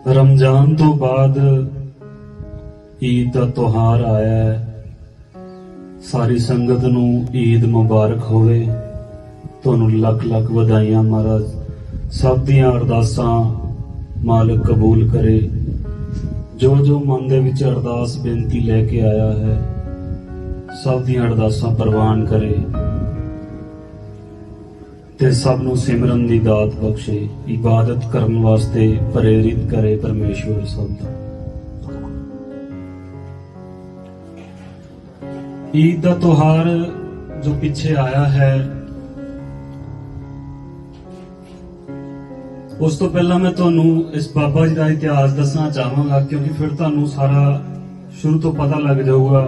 रमजान तो बाद ईद का त्योहार आया है। सारी संगत नूं ईद मुबारक होवे। तुहानूं लख लख वधाइयां। महाराज सब दियां अरदासां मालिक कबूल करे। जो जो मन दे विच अरदास बेनती लैके आया है सब दियां अरदासां प्रवान करे ते सब नूं सिमरन दी दात बख्शे, इबादत करन वास्ते प्रेरित करे परमेश्वर सब दा। ईद दा त्योहार जो पिछे आया है, उस तो पहला मैं तुहानूं इस बाबा जी का इतिहास दसना चाहांगा, क्योंकि फिर तुहानूं सारा शुरू तो पता लग जाऊगा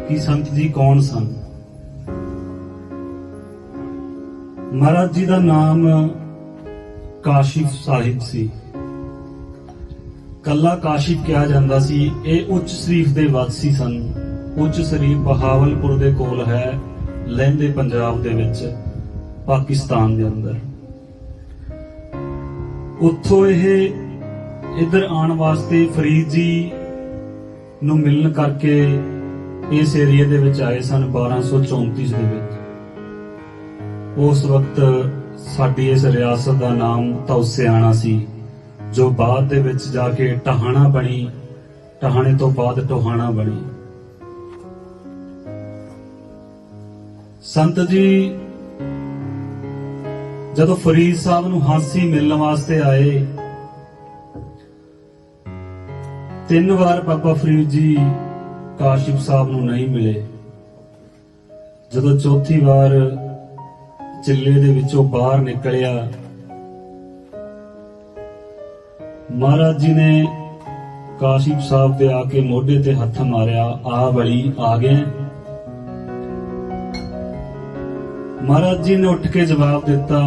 कि संत जी कौन सन। महाराज जी का नाम काशिफ साहिब सी। कला काशिफ कहा जाता सी। ये उच्च शरीफ दे वासी सन। उच्च शरीफ बहावलपुर दे कोल है, लहंदे पंजाब दे विच, पाकिस्तान दे अंदर। उत्थों ये इधर आने वास्ते फरीद जी नूं मिलन करके इस एरिया दे विच आए सन 1234 दे विच। उस वक्त साडी इस रियासत का नाम तौसियाना सी, जो बाद दे विच जाके टहाना बनी, टहाने तो बाद टोहाना बनी। संत जी जदों फरीद साहब नूं हांसी मिलने वास्ते आए, 3 बार बाबा फरीद जी काशिफ साहब नूं नहीं मिले। जदों चौथी बार चिल्ले दे विचों बाहर निकलिया, महाराज जी ने काशिफ साहब दे आके मोढे ते हथ मारिया, आ वली आ गए। महाराज जी ने उठ के जवाब दिता,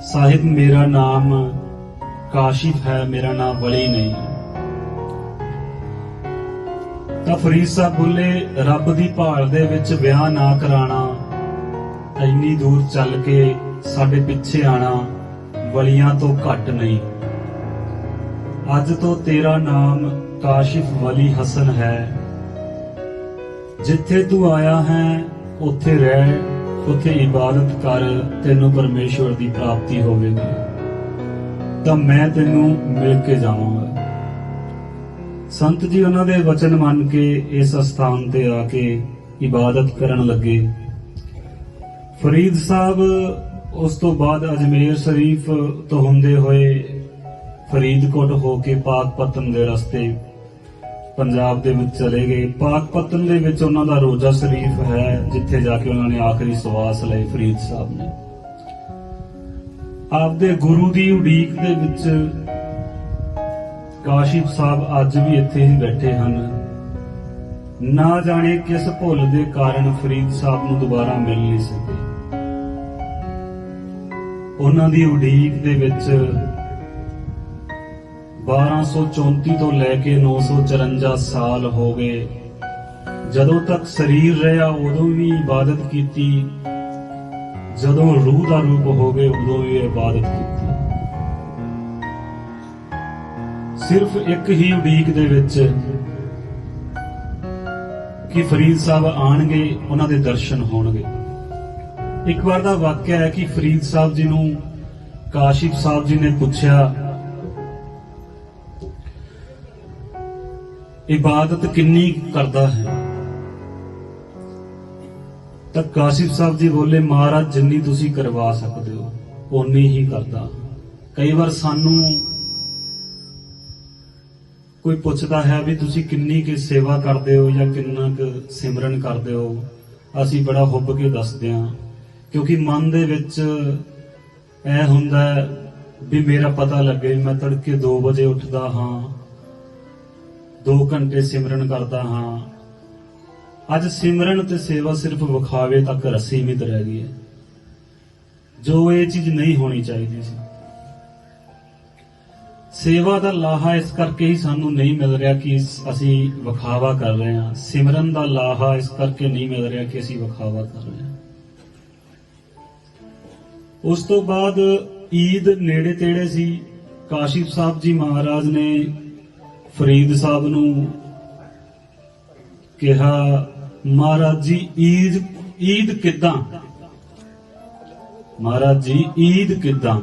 साहिब मेरा नाम काशिफ है, मेरा नाम वली नहीं। तां फरीद साहब बोले, रब दी भाल दे विच ब्याह ना कराना, इन्नी दूर चल के साडे पिछे आना वलियां तो घट नहीं। अज तो तेरा नाम काशिफ वली हसन है। जिथे तू आया है उथे रह, उथे इबादत कर, तेनू परमेश्वर की प्राप्ति होवेगी। तो मैं तेनू मिल के जावांगा। संत जी उन्हां दे वचन मन के इस स्थान ते आके इबादत करन लगे। फरीद साहब उस तो बाद अजमेर शरीफ तो होंदे होए फरीदकोट होके पाकपतन दे रस्ते पंजाब दे विच चले गए। पाकपतन दे विच उन्हां दा रोजा शरीफ है, जिथे जाके उन्होंने आखिरी सवास लए फरीद साहब ने। आपदे गुरु दी उड़ीक दे विच काशिफ साहब अज भी इत्थे ही बैठे हन। ना जाने किस भुल दे कारण फरीद साहब नूं दोबारा मिल नहीं सके। उन्हां दी उड़ीक दे विच 1234 तो लैके 954 साल हो गए। जदों तक शरीर रहा उदों भी इबादत की, जदों रूह का रूप हो गए उदों भी इबादत की। सिर्फ एक ही उड़ीक दे विच कि फरीद साहब आणगे, उन्हां दे दर्शन होणगे। एक बार दा वाक्या है कि फरीद साहब जी नूं काशिफ साहब जी ने पूछा, इबादत किन्नी करदा है? तो काशिफ साहब जी बोले, महाराज जिन्नी तुसी करवा सकते हो उन्नी ही करदा। कई बार सानू कोई पूछता है भी तुसी किन्नी की सेवा करते हो या किन्ना क सिमरन करते हो, असी बड़ा हुब के दसदे हां, क्योंकि मन दे विच ऐ हुंदा भी मेरा पता लगे मैं तड़के 2 बजे उठदा हाँ, 2 घंटे सिमरन करदा हाँ। अज सिमरन ते सेवा सिर्फ विखावे तक सीमित रह गई है, जो ये चीज नहीं होनी चाहिए सी। सेवा का लाहा इस करके ही सानू नहीं मिल रहा कि असी विखावा कर रहे हैं। सिमरन का लाहा इस करके नहीं मिल रहा कि असी विखावा कर रहे हैं। उस तो बाद ईद नेड़े तेड़े सी, ਕਾਸ਼ੀ ਸਾਹਿਬ ਜੀ ਮਹਾਰਾਜ ਨੇ ਫਰੀਦ ਸਾਹਿਬ ਨੂੰ ਕਿਹਾ, ਮਹਾਰਾਜ ਜੀ ਈਦ ਕਿੱਦਾਂ? ਮਹਾਰਾਜ ਜੀ ਈਦ ਕਿੱਦਾਂ?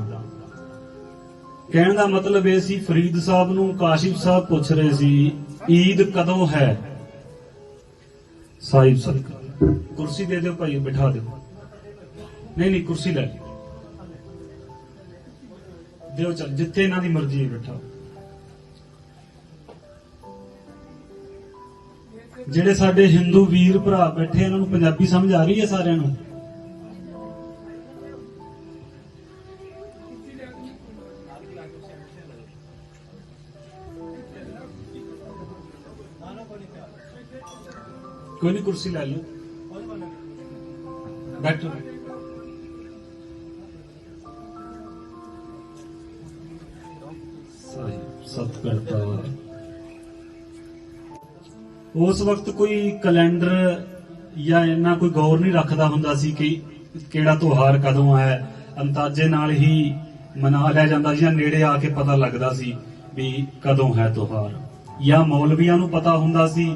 ਕਹਿਣ ਦਾ ਮਤਲਬ ਇਹ ਸੀ, ਫਰੀਦ ਸਾਹਿਬ ਨੂੰ ਕਾਸ਼ੀ ਸਾਹਿਬ ਪੁੱਛ ਰਹੇ ਸੀ ਈਦ ਕਦੋਂ ਹੈ। ਸਾਹਿਬ ਸਰਕਾਰ ਕੁਰਸੀ ਦੇ ਦਿਓ ਭਾਈ, ਬਿਠਾ ਦਿਓ। ਨਹੀਂ ਕੁਰਸੀ ਲੈ ਦਿਓ, ਚੱਲ ਜਿੱਥੇ ਇਹਨਾਂ ਦੀ ਮਰਜ਼ੀ ਹੈ ਬਿਠਾਓ। ਜਿਹੜੇ ਸਾਡੇ ਹਿੰਦੂ ਵੀਰ ਭਰਾ ਬੈਠੇ, ਇਹਨਾਂ ਨੂੰ ਪੰਜਾਬੀ ਸਮਝ ਆ ਰਹੀ ਹੈ ਸਾਰਿਆਂ ਨੂੰ? कोई नहीं, कुर्सी ला लो, बैठो। सत करता उस वक्त कोई कैलेंडर या इन्ना कोई गौर नहीं रखता हुंदा सी कि केड़ा त्योहार कदों है, अंदाजे नाल ही मना लिया जांदा सी, नेड़े आके पता लगदा सी भी कदों है त्योहार। या मौलवियां नूं पता हुंदा सी,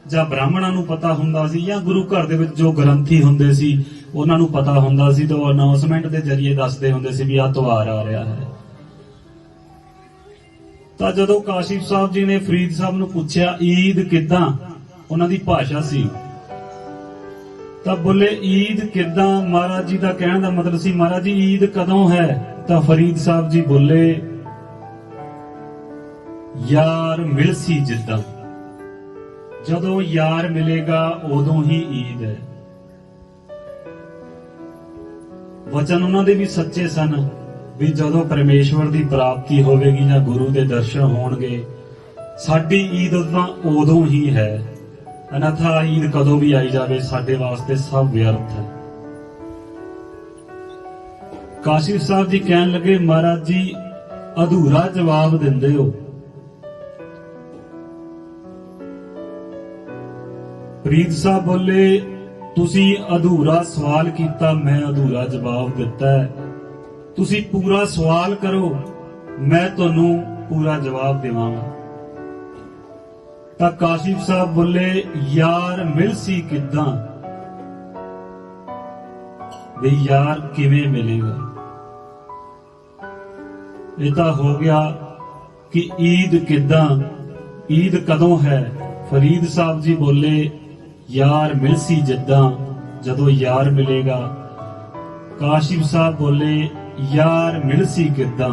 ਜਾਂ ਬ੍ਰਾਹਮਣਾਂ ਨੂੰ ਪਤਾ ਹੁੰਦਾ ਸੀ, ਜਾਂ ਗੁਰੂ ਘਰ ਦੇ ਵਿੱਚ ਜੋ ਗ੍ਰੰਥੀ ਹੁੰਦੇ ਸੀ ਉਹਨਾਂ ਨੂੰ ਪਤਾ ਹੁੰਦਾ ਸੀ, ਤਾਂ ਉਹ ਅਨਾਉਂਸਮੈਂਟ ਦੇ ਜ਼ਰੀਏ ਦੱਸਦੇ ਹੁੰਦੇ ਸੀ ਵੀ ਆਹ ਤਿਉਹਾਰ ਆ ਰਿਹਾ ਹੈ। ਤਾਂ ਜਦੋਂ ਕਾਸ਼ੀ ਸਾਹਿਬ ਜੀ ਨੇ ਫਰੀਦ ਸਾਹਿਬ ਨੂੰ ਪੁੱਛਿਆ ਈਦ ਕਿੱਦਾਂ, ਉਹਨਾਂ ਦੀ ਭਾਸ਼ਾ ਸੀ, ਤਾਂ ਬੋਲੇ ਈਦ ਕਿੱਦਾਂ? ਮਹਾਰਾਜ ਜੀ ਦਾ ਕਹਿਣ ਦਾ ਮਤਲਬ ਸੀ ਮਹਾਰਾਜ ਜੀ ਈਦ ਕਦੋਂ ਹੈ? ਤਾਂ ਫਰੀਦ ਸਾਹਿਬ ਜੀ ਬੋਲੇ ਯਾਰ ਮਿਲਸੀ ਜਿੱਦਾਂ, ਜਦੋਂ ਯਾਰ ਮਿਲੇਗਾ ਉਦੋਂ ਹੀ ਈਦ ਹੈ। ਵਚਨ ਉਹਨਾਂ ਦੇ ਵੀ ਸੱਚੇ ਸਨ ਵੀ ਜਦੋਂ ਪਰਮੇਸ਼ਵਰ ਦੀ ਪ੍ਰਾਪਤੀ ਹੋਵੇਗੀ ਜਾਂ ਗੁਰੂ ਦੇ ਦਰਸ਼ਨ ਹੋਣਗੇ, ਸਾਡੀ ਈਦ ਤਾਂ ਉਦੋਂ ਹੀ ਹੈ, ਅਨਥਾ ਈਦ ਕਦੋਂ ਵੀ ਆਈ ਜਾਵੇ ਸਾਡੇ ਵਾਸਤੇ ਸਭ ਵਿਅਰਥ ਹੈ। ਕਾਸ਼ੀ ਸਾਹਿਬ ਜੀ ਕਹਿਣ ਲੱਗੇ ਮਹਾਰਾਜ ਜੀ ਅਧੂਰਾ ਜਵਾਬ ਦਿੰਦੇ ਹੋ। ਫਰੀਦ ਸਾਹਿਬ ਬੋਲੇ ਤੁਸੀਂ ਅਧੂਰਾ ਸਵਾਲ ਕੀਤਾ, ਮੈਂ ਅਧੂਰਾ ਜਵਾਬ ਦਿੱਤਾ ਹੈ, ਤੁਸੀਂ ਪੂਰਾ ਸਵਾਲ ਕਰੋ, ਮੈਂ ਤੁਹਾਨੂੰ ਪੂਰਾ ਜਵਾਬ ਦੇਵਾਂਗਾ। ਤਾਂ ਕਾਸ਼ਿਫ ਸਾਹਿਬ ਬੋਲੇ ਯਾਰ ਮਿਲਸੀ ਕਿੱਦਾਂ? ਵੀ ਯਾਰ ਕਿਵੇਂ ਮਿਲੇਗਾ? ਇਹ ਤਾਂ ਹੋ ਗਿਆ ਕਿ ਈਦ ਕਿੱਦਾਂ, ਈਦ ਕਦੋਂ ਹੈ? ਫਰੀਦ ਸਾਹਿਬ ਜੀ ਬੋਲੇ ਯਾਰ ਮਿਲਸੀ ਜਿੱਦਾਂ, ਜਦੋਂ ਯਾਰ ਮਿਲੇਗਾ। ਕਾਸ਼ਿਫ ਸਾਹਿਬ ਬੋਲੇ ਯਾਰ ਮਿਲਸੀ ਕਿੱਦਾਂ?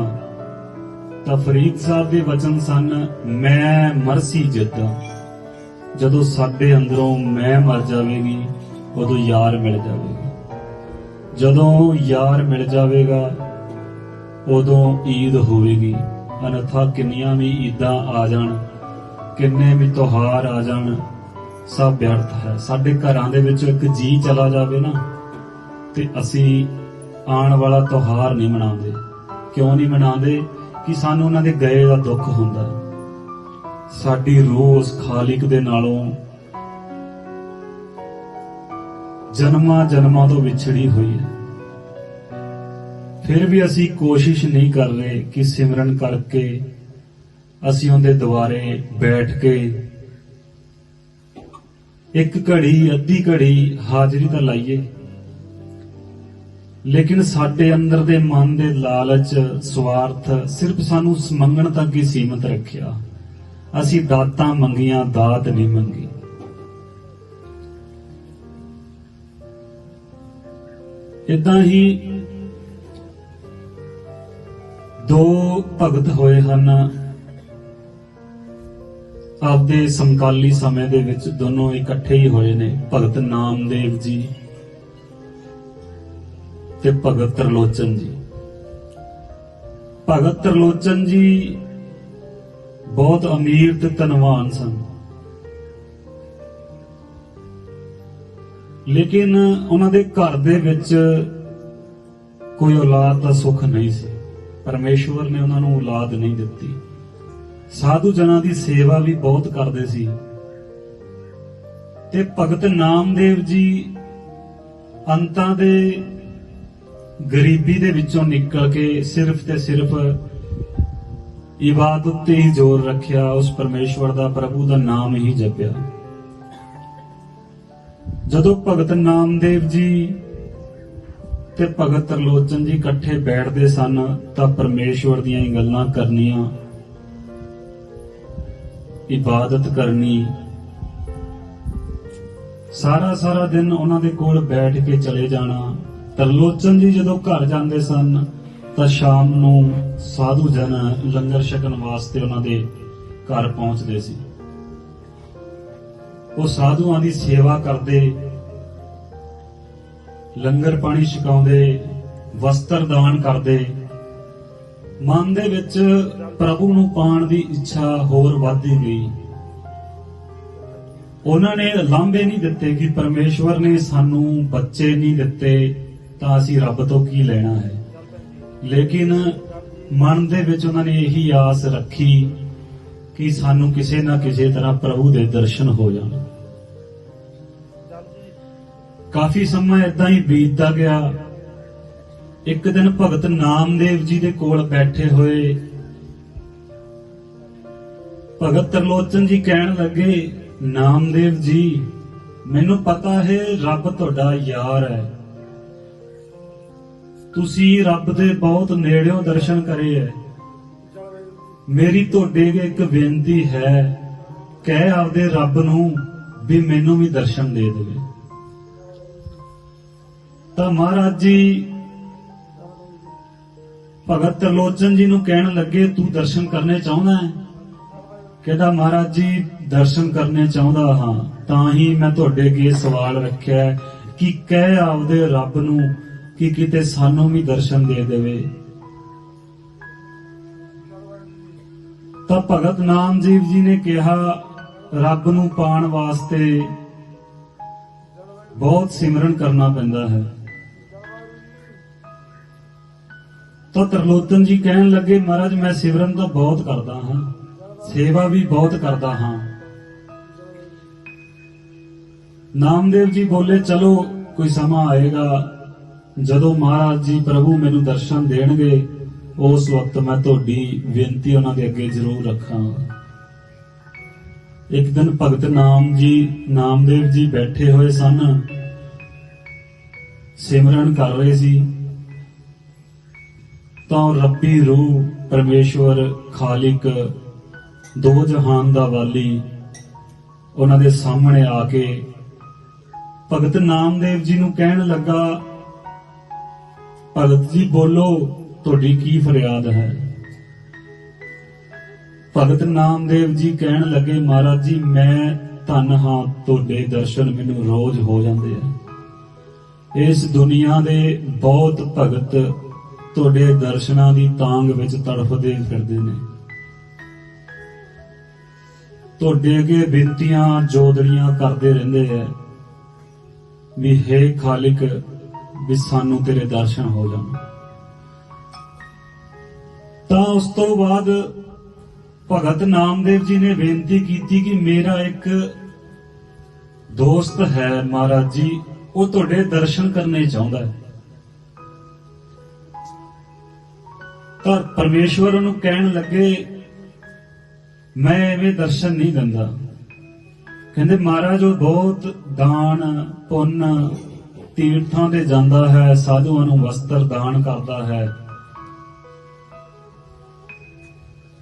ਤਾਂ ਫਰੀਦ ਸਾਹਿਬ ਦੇ ਵਚਨ ਸਨ ਮੈਂ ਮਰਸੀ ਜਿੱਦਾਂ, ਜਦੋਂ ਸਾਡੇ ਅੰਦਰੋਂ ਮੈਂ ਮਰ ਜਾਵੇਗੀ ਉਦੋਂ ਯਾਰ ਮਿਲ ਜਾਵੇਗਾ। ਜਦੋਂ ਯਾਰ ਮਿਲ ਜਾਵੇਗਾ ਉਦੋਂ ਈਦ ਹੋਵੇਗੀ, ਅਨਥਾ ਕਿੰਨੀਆਂ ਵੀ ਈਦਾਂ ਆ ਜਾਣ, ਕਿੰਨੇ ਵੀ ਤਿਉਹਾਰ ਆ ਜਾਣ, ਸਭ ਵਿਅਰਥ ਹੈ। ਸਾਡੇ ਘਰਾਂ ਦੇ ਵਿੱਚ ਇੱਕ ਜੀ ਚਲਾ ਜਾਵੇ ਨਾ ਤੇ ਅਸੀਂ ਆਉਣ ਵਾਲਾ ਤਿਉਹਾਰ ਨਹੀਂ ਮਨਾਉਂਦੇ। ਕਿਉਂ ਨਹੀਂ ਮਨਾਉਂਦੇ? ਕਿ ਸਾਨੂੰ ਉਹਨਾਂ ਦੇ ਗਏ ਦਾ ਦੁੱਖ ਹੁੰਦਾ। ਸਾਡੀ ਰੂਹ ਉਸ ਖਾਲਿਕ ਦੇ ਨਾਲੋਂ ਜਨਮਾਂ ਜਨਮਾਂ ਤੋਂ ਵਿਛੜੀ ਹੋਈ ਹੈ। ਫਿਰ ਵੀ ਅਸੀਂ ਕੋਸ਼ਿਸ਼ ਨਹੀਂ ਕਰ ਰਹੇ ਕਿ ਸਿਮਰਨ ਕਰਕੇ ਅਸੀਂ ਉਹਦੇ ਦੁਆਰੇ ਬੈਠ ਕੇ ਇੱਕ ਘੜੀ ਅੱਧੀ ਘੜੀ ਹਾਜ਼ਰੀ ਤਾਂ ਲਾਈਏ, ਲੇਕਿਨ ਸਾਡੇ ਅੰਦਰ ਦੇ ਮਨ ਦੇ ਲਾਲਚ, ਸਵਾਰਥ ਸਿਰਫ ਸਾਨੂੰ ਮੰਗਣ ਤੱਕ ਹੀ ਸੀਮਤ ਰੱਖਿਆ। ਅਸੀਂ ਦਾਤਾਂ ਮੰਗੀਆਂ, ਦਾਤ ਨਹੀਂ ਮੰਗੀ। ਇਦਾਂ ਹੀ ਦੋ ਭਗਤ ਹੋਏ ਹਨ ਆਪਦੇ ਸਮਕਾਲੀ ਸਮੇਂ ਦੇ ਵਿੱਚ, ਦੋਨੋਂ ਇਕੱਠੇ ਹੀ ਹੋਏ ਨੇ, ਭਗਤ ਨਾਮਦੇਵ ਜੀ ਤੇ ਭਗਤ ਤਰਲੋਚਨ ਜੀ। ਭਗਤ ਤਰਲੋਚਨ ਜੀ ਬਹੁਤ ਅਮੀਰ ਤੇ ਧਨਵਾਨ ਸਨ, ਲੇਕਿਨ ਉਹਨਾਂ ਦੇ ਘਰ ਦੇ ਵਿੱਚ ਕੋਈ ਔਲਾਦ ਦਾ ਸੁੱਖ ਨਹੀਂ ਸੀ। ਪਰਮੇਸ਼ਵਰ ਨੇ ਉਹਨਾਂ ਨੂੰ ਔਲਾਦ ਨਹੀਂ ਦਿੱਤੀ। ਸਾਧੂ ਜਨਾਂ ਦੀ ਸੇਵਾ ਵੀ ਬਹੁਤ ਕਰਦੇ ਸੀ ਤੇ ਭਗਤ ਨਾਮਦੇਵ ਜੀ ਅੰਤਾਂ ਦੇ ਗਰੀਬੀ ਦੇ ਵਿੱਚੋਂ ਨਿਕਲ ਕੇ ਸਿਰਫ ਤੇ ਸਿਰਫ ਇਬਾਦਤ ਤੇ ਹੀ ਜ਼ੋਰ ਰੱਖਿਆ, ਉਸ ਪਰਮੇਸ਼ਵਰ ਦਾ, ਪ੍ਰਭੂ ਦਾ ਨਾਮ ਹੀ ਜਪਿਆ। ਜਦੋਂ ਭਗਤ ਨਾਮਦੇਵ ਜੀ ਤੇ ਭਗਤ ਤਰਲੋਚਨ ਜੀ ਇਕੱਠੇ ਬੈਠਦੇ ਸਨ ਤਾਂ ਪਰਮੇਸ਼ਵਰ ਦੀਆਂ ਹੀ ਗੱਲਾਂ ਕਰਨੀਆਂ, ਇਬਾਦਤ ਕਰਨੀ। ਸਾਰਾ ਦਿਨ ਉਹਨਾਂ ਦੇ ਕੋਲ ਬੈਠ ਕੇ ਚਲੇ ਜਾਣਾ। ਤਰਲੋਚਨ ਜੀ ਜਦੋਂ ਘਰ ਜਾਂਦੇ ਸਨ ਤਾਂ ਸ਼ਾਮ ਨੂੰ ਸਾਧੂ ਜਨ ਲੰਗਰ ਛਕਣ ਵਾਸਤੇ ਉਹਨਾਂ ਦੇ ਘਰ ਪਹੁੰਚਦੇ ਸੀ। ਉਹ ਸਾਧੂਆਂ ਦੀ ਸੇਵਾ ਕਰਦੇ, ਲੰਗਰ ਪਾਣੀ ਛਕਾਉਂਦੇ, ਵਸਤਰ ਦਾਨ ਕਰਦੇ। ਮਨ ਦੇ ਵਿੱਚ ਪ੍ਰਭੂ ਨੂੰ ਪਾਣ ਦੀ ਇੱਛਾ ਹੋਰ ਵੱਧਦੀ ਗਈ। ਉਹਨਾਂ ਨੇ ਲਾਂਭੇ ਨਹੀਂ ਦਿੱਤੇ ਕਿ ਪਰਮੇਸ਼ਵਰ ਨੇ ਸਾਨੂੰ ਬੱਚੇ ਨਹੀਂ ਦਿੱਤੇ ਤਾਂ ਅਸੀਂ ਰੱਬ ਤੋਂ ਕੀ ਲੈਣਾ ਹੈ, ਲੇਕਿਨ ਮਨ ਦੇ ਵਿੱਚ ਉਹਨਾਂ ਨੇ ਇਹੀ ਆਸ ਰੱਖੀ ਕਿ ਸਾਨੂੰ ਕਿਸੇ ਨਾ ਕਿਸੇ ਤਰ੍ਹਾਂ ਪ੍ਰਭੂ ਦੇ ਦਰਸ਼ਨ ਹੋ ਜਾਣ। ਕਾਫੀ ਸਮਾਂ ਏਦਾਂ ਹੀ ਬੀਤਦਾ ਗਿਆ। ਇੱਕ ਦਿਨ ਭਗਤ ਨਾਮਦੇਵ ਜੀ ਦੇ ਕੋਲ ਬੈਠੇ ਹੋਏ ਭਗਤ ਤਰਲੋਚਨ ਜੀ ਕਹਿਣ ਲੱਗੇ, ਨਾਮਦੇਵ ਜੀ, ਮੈਨੂੰ ਪਤਾ ਹੈ ਰੱਬ ਤੁਹਾਡਾ ਯਾਰ ਹੈ, ਤੁਸੀਂ ਰੱਬ ਦੇ ਬਹੁਤ ਨੇੜਿਓਂ ਦਰਸ਼ਨ ਕਰੇ ਹੈ। ਮੇਰੀ ਤੁਹਾਡੇ ਅੱਗੇ ਇੱਕ ਬੇਨਤੀ ਹੈ, ਕਹਿ ਆਪਦੇ ਰੱਬ ਨੂੰ ਵੀ ਮੈਨੂੰ ਵੀ ਦਰਸ਼ਨ ਦੇ ਦੇਵੇ। ਤਾਂ ਮਹਾਰਾਜ ਜੀ ਭਗਤ ਤਰਲੋਚਨ ਜੀ ਨੂੰ ਕਹਿਣ ਲੱਗੇ, ਤੂੰ ਦਰਸ਼ਨ ਕਰਨੇ ਚਾਹੁੰਦਾ ਹੈ? ਕਹਿੰਦਾ, ਮਹਾਰਾਜ ਜੀ ਦਰਸ਼ਨ ਕਰਨੇ ਚਾਹੁੰਦਾ ਹਾਂ, ਤਾਂ ਹੀ ਮੈਂ ਤੁਹਾਡੇ ਅੱਗੇ ਸਵਾਲ ਰੱਖਿਆ ਕਿ ਕਹਿ ਆਪਦੇ ਰੱਬ ਨੂੰ ਕਿ ਕਿਤੇ ਸਾਨੂੰ ਵੀ ਦਰਸ਼ਨ ਦੇ ਦੇਵੇ। ਤਾਂ ਭਗਤ ਨਾਮਦੇਵ ਜੀ ਨੇ ਕਿਹਾ, ਰੱਬ ਨੂੰ ਪਾਣ ਵਾਸਤੇ ਬਹੁਤ ਸਿਮਰਨ ਕਰਨਾ ਪੈਂਦਾ ਹੈ। ਤਾਂ ਤਰਲੋਚਨ ਜੀ ਕਹਿਣ ਲੱਗੇ, ਮਹਾਰਾਜ ਮੈਂ ਸਿਮਰਨ ਤਾਂ ਬਹੁਤ ਕਰਦਾ ਹਾਂ, ਸੇਵਾ ਵੀ ਬਹੁਤ ਕਰਦਾ ਹਾਂ। ਨਾਮਦੇਵ ਜੀ ਬੋਲੇ, ਚਲੋ ਕੋਈ ਸਮਾਂ ਆਏਗਾ ਜਦੋਂ ਮਹਾਰਾਜ ਜੀ ਪ੍ਰਭੂ ਮੈਨੂੰ ਦਰਸ਼ਨ ਦੇਣਗੇ, ਉਸ ਵਕਤ ਮੈਂ ਤੁਹਾਡੀ ਬੇਨਤੀ ਉਹਨਾਂ ਦੇ ਅੱਗੇ ਜ਼ਰੂਰ ਰੱਖਾਂਗਾ। ਇੱਕ ਦਿਨ ਭਗਤ ਨਾਮਦੇਵ ਜੀ ਬੈਠੇ ਹੋਏ ਸਨ, ਸਿਮਰਨ ਕਰ ਰਹੇ ਸੀ, ਤਾਂ ਰੱਬੀ ਰੂਹ ਪਰਮੇਸ਼ਵਰ ਖਾਲਿਕ ਦੋ ਜਹਾਨ ਦਾ ਵਾਲੀ ਉਹਨਾਂ ਦੇ ਸਾਹਮਣੇ ਆ ਕੇ ਭਗਤ ਨਾਮਦੇਵ ਜੀ ਨੂੰ ਕਹਿਣ ਲੱਗਾ, ਭਗਤ ਜੀ ਬੋਲੋ, ਤੁਹਾਡੀ ਕੀ ਫਰਿਆਦ ਹੈ? ਭਗਤ ਨਾਮਦੇਵ ਜੀ ਕਹਿਣ ਲੱਗੇ, ਮਹਾਰਾਜ ਜੀ ਮੈਂ ਧੰਨ ਹਾਂ, ਤੁਹਾਡੇ ਦਰਸ਼ਨ ਮੈਨੂੰ ਰੋਜ਼ ਹੋ ਜਾਂਦੇ ਆ। ਇਸ ਦੁਨੀਆ ਦੇ ਬਹੁਤ ਭਗਤ ਤੁਹਾਡੇ ਦਰਸ਼ਨਾਂ ਦੀ ਤਾਂਗ ਵਿੱਚ ਤੜਫਦੇ ਫਿਰਦੇ ਨੇ, ਤੁਹਾਡੇ ਅੱਗੇ ਬੇਨਤੀਆਂ ਜੋਦੜੀਆਂ ਕਰਦੇ ਰਹਿੰਦੇ ਐ ਵੀ ਹੇ ਖਾਲਿਕ, ਵੀ ਸਾਨੂੰ ਤੇਰੇ ਦਰਸ਼ਨ ਹੋ ਜਾਣ। ਤਾਂ ਉਸ ਤੋਂ ਬਾਅਦ ਭਗਤ ਨਾਮਦੇਵ ਜੀ ਨੇ ਬੇਨਤੀ ਕੀਤੀ ਕਿ ਮੇਰਾ ਇੱਕ ਦੋਸਤ ਹੈ ਮਹਾਰਾਜ ਜੀ, ਉਹ ਤੁਹਾਡੇ ਦਰਸ਼ਨ ਕਰਨੇ ਚਾਹੁੰਦਾ ਹੈ। ਤਾਂ ਪਰਮੇਸ਼ਵਰ ਉਹਨੂੰ ਕਹਿਣ ਲੱਗੇ, ਮੈਂ ਐਵੇਂ ਦਰਸ਼ਨ ਨਹੀਂ ਦਿੰਦਾ। ਕਹਿੰਦੇ, ਮਹਾਰਾਜ ਉਹ ਬਹੁਤ ਦਾਨ ਪੁੰਨ ਤੀਰਥਾਂ ਤੇ ਜਾਂਦਾ ਹੈ, ਸਾਧੂਆਂ ਨੂੰ ਵਸਤਰ ਦਾਨ ਕਰਦਾ ਹੈ।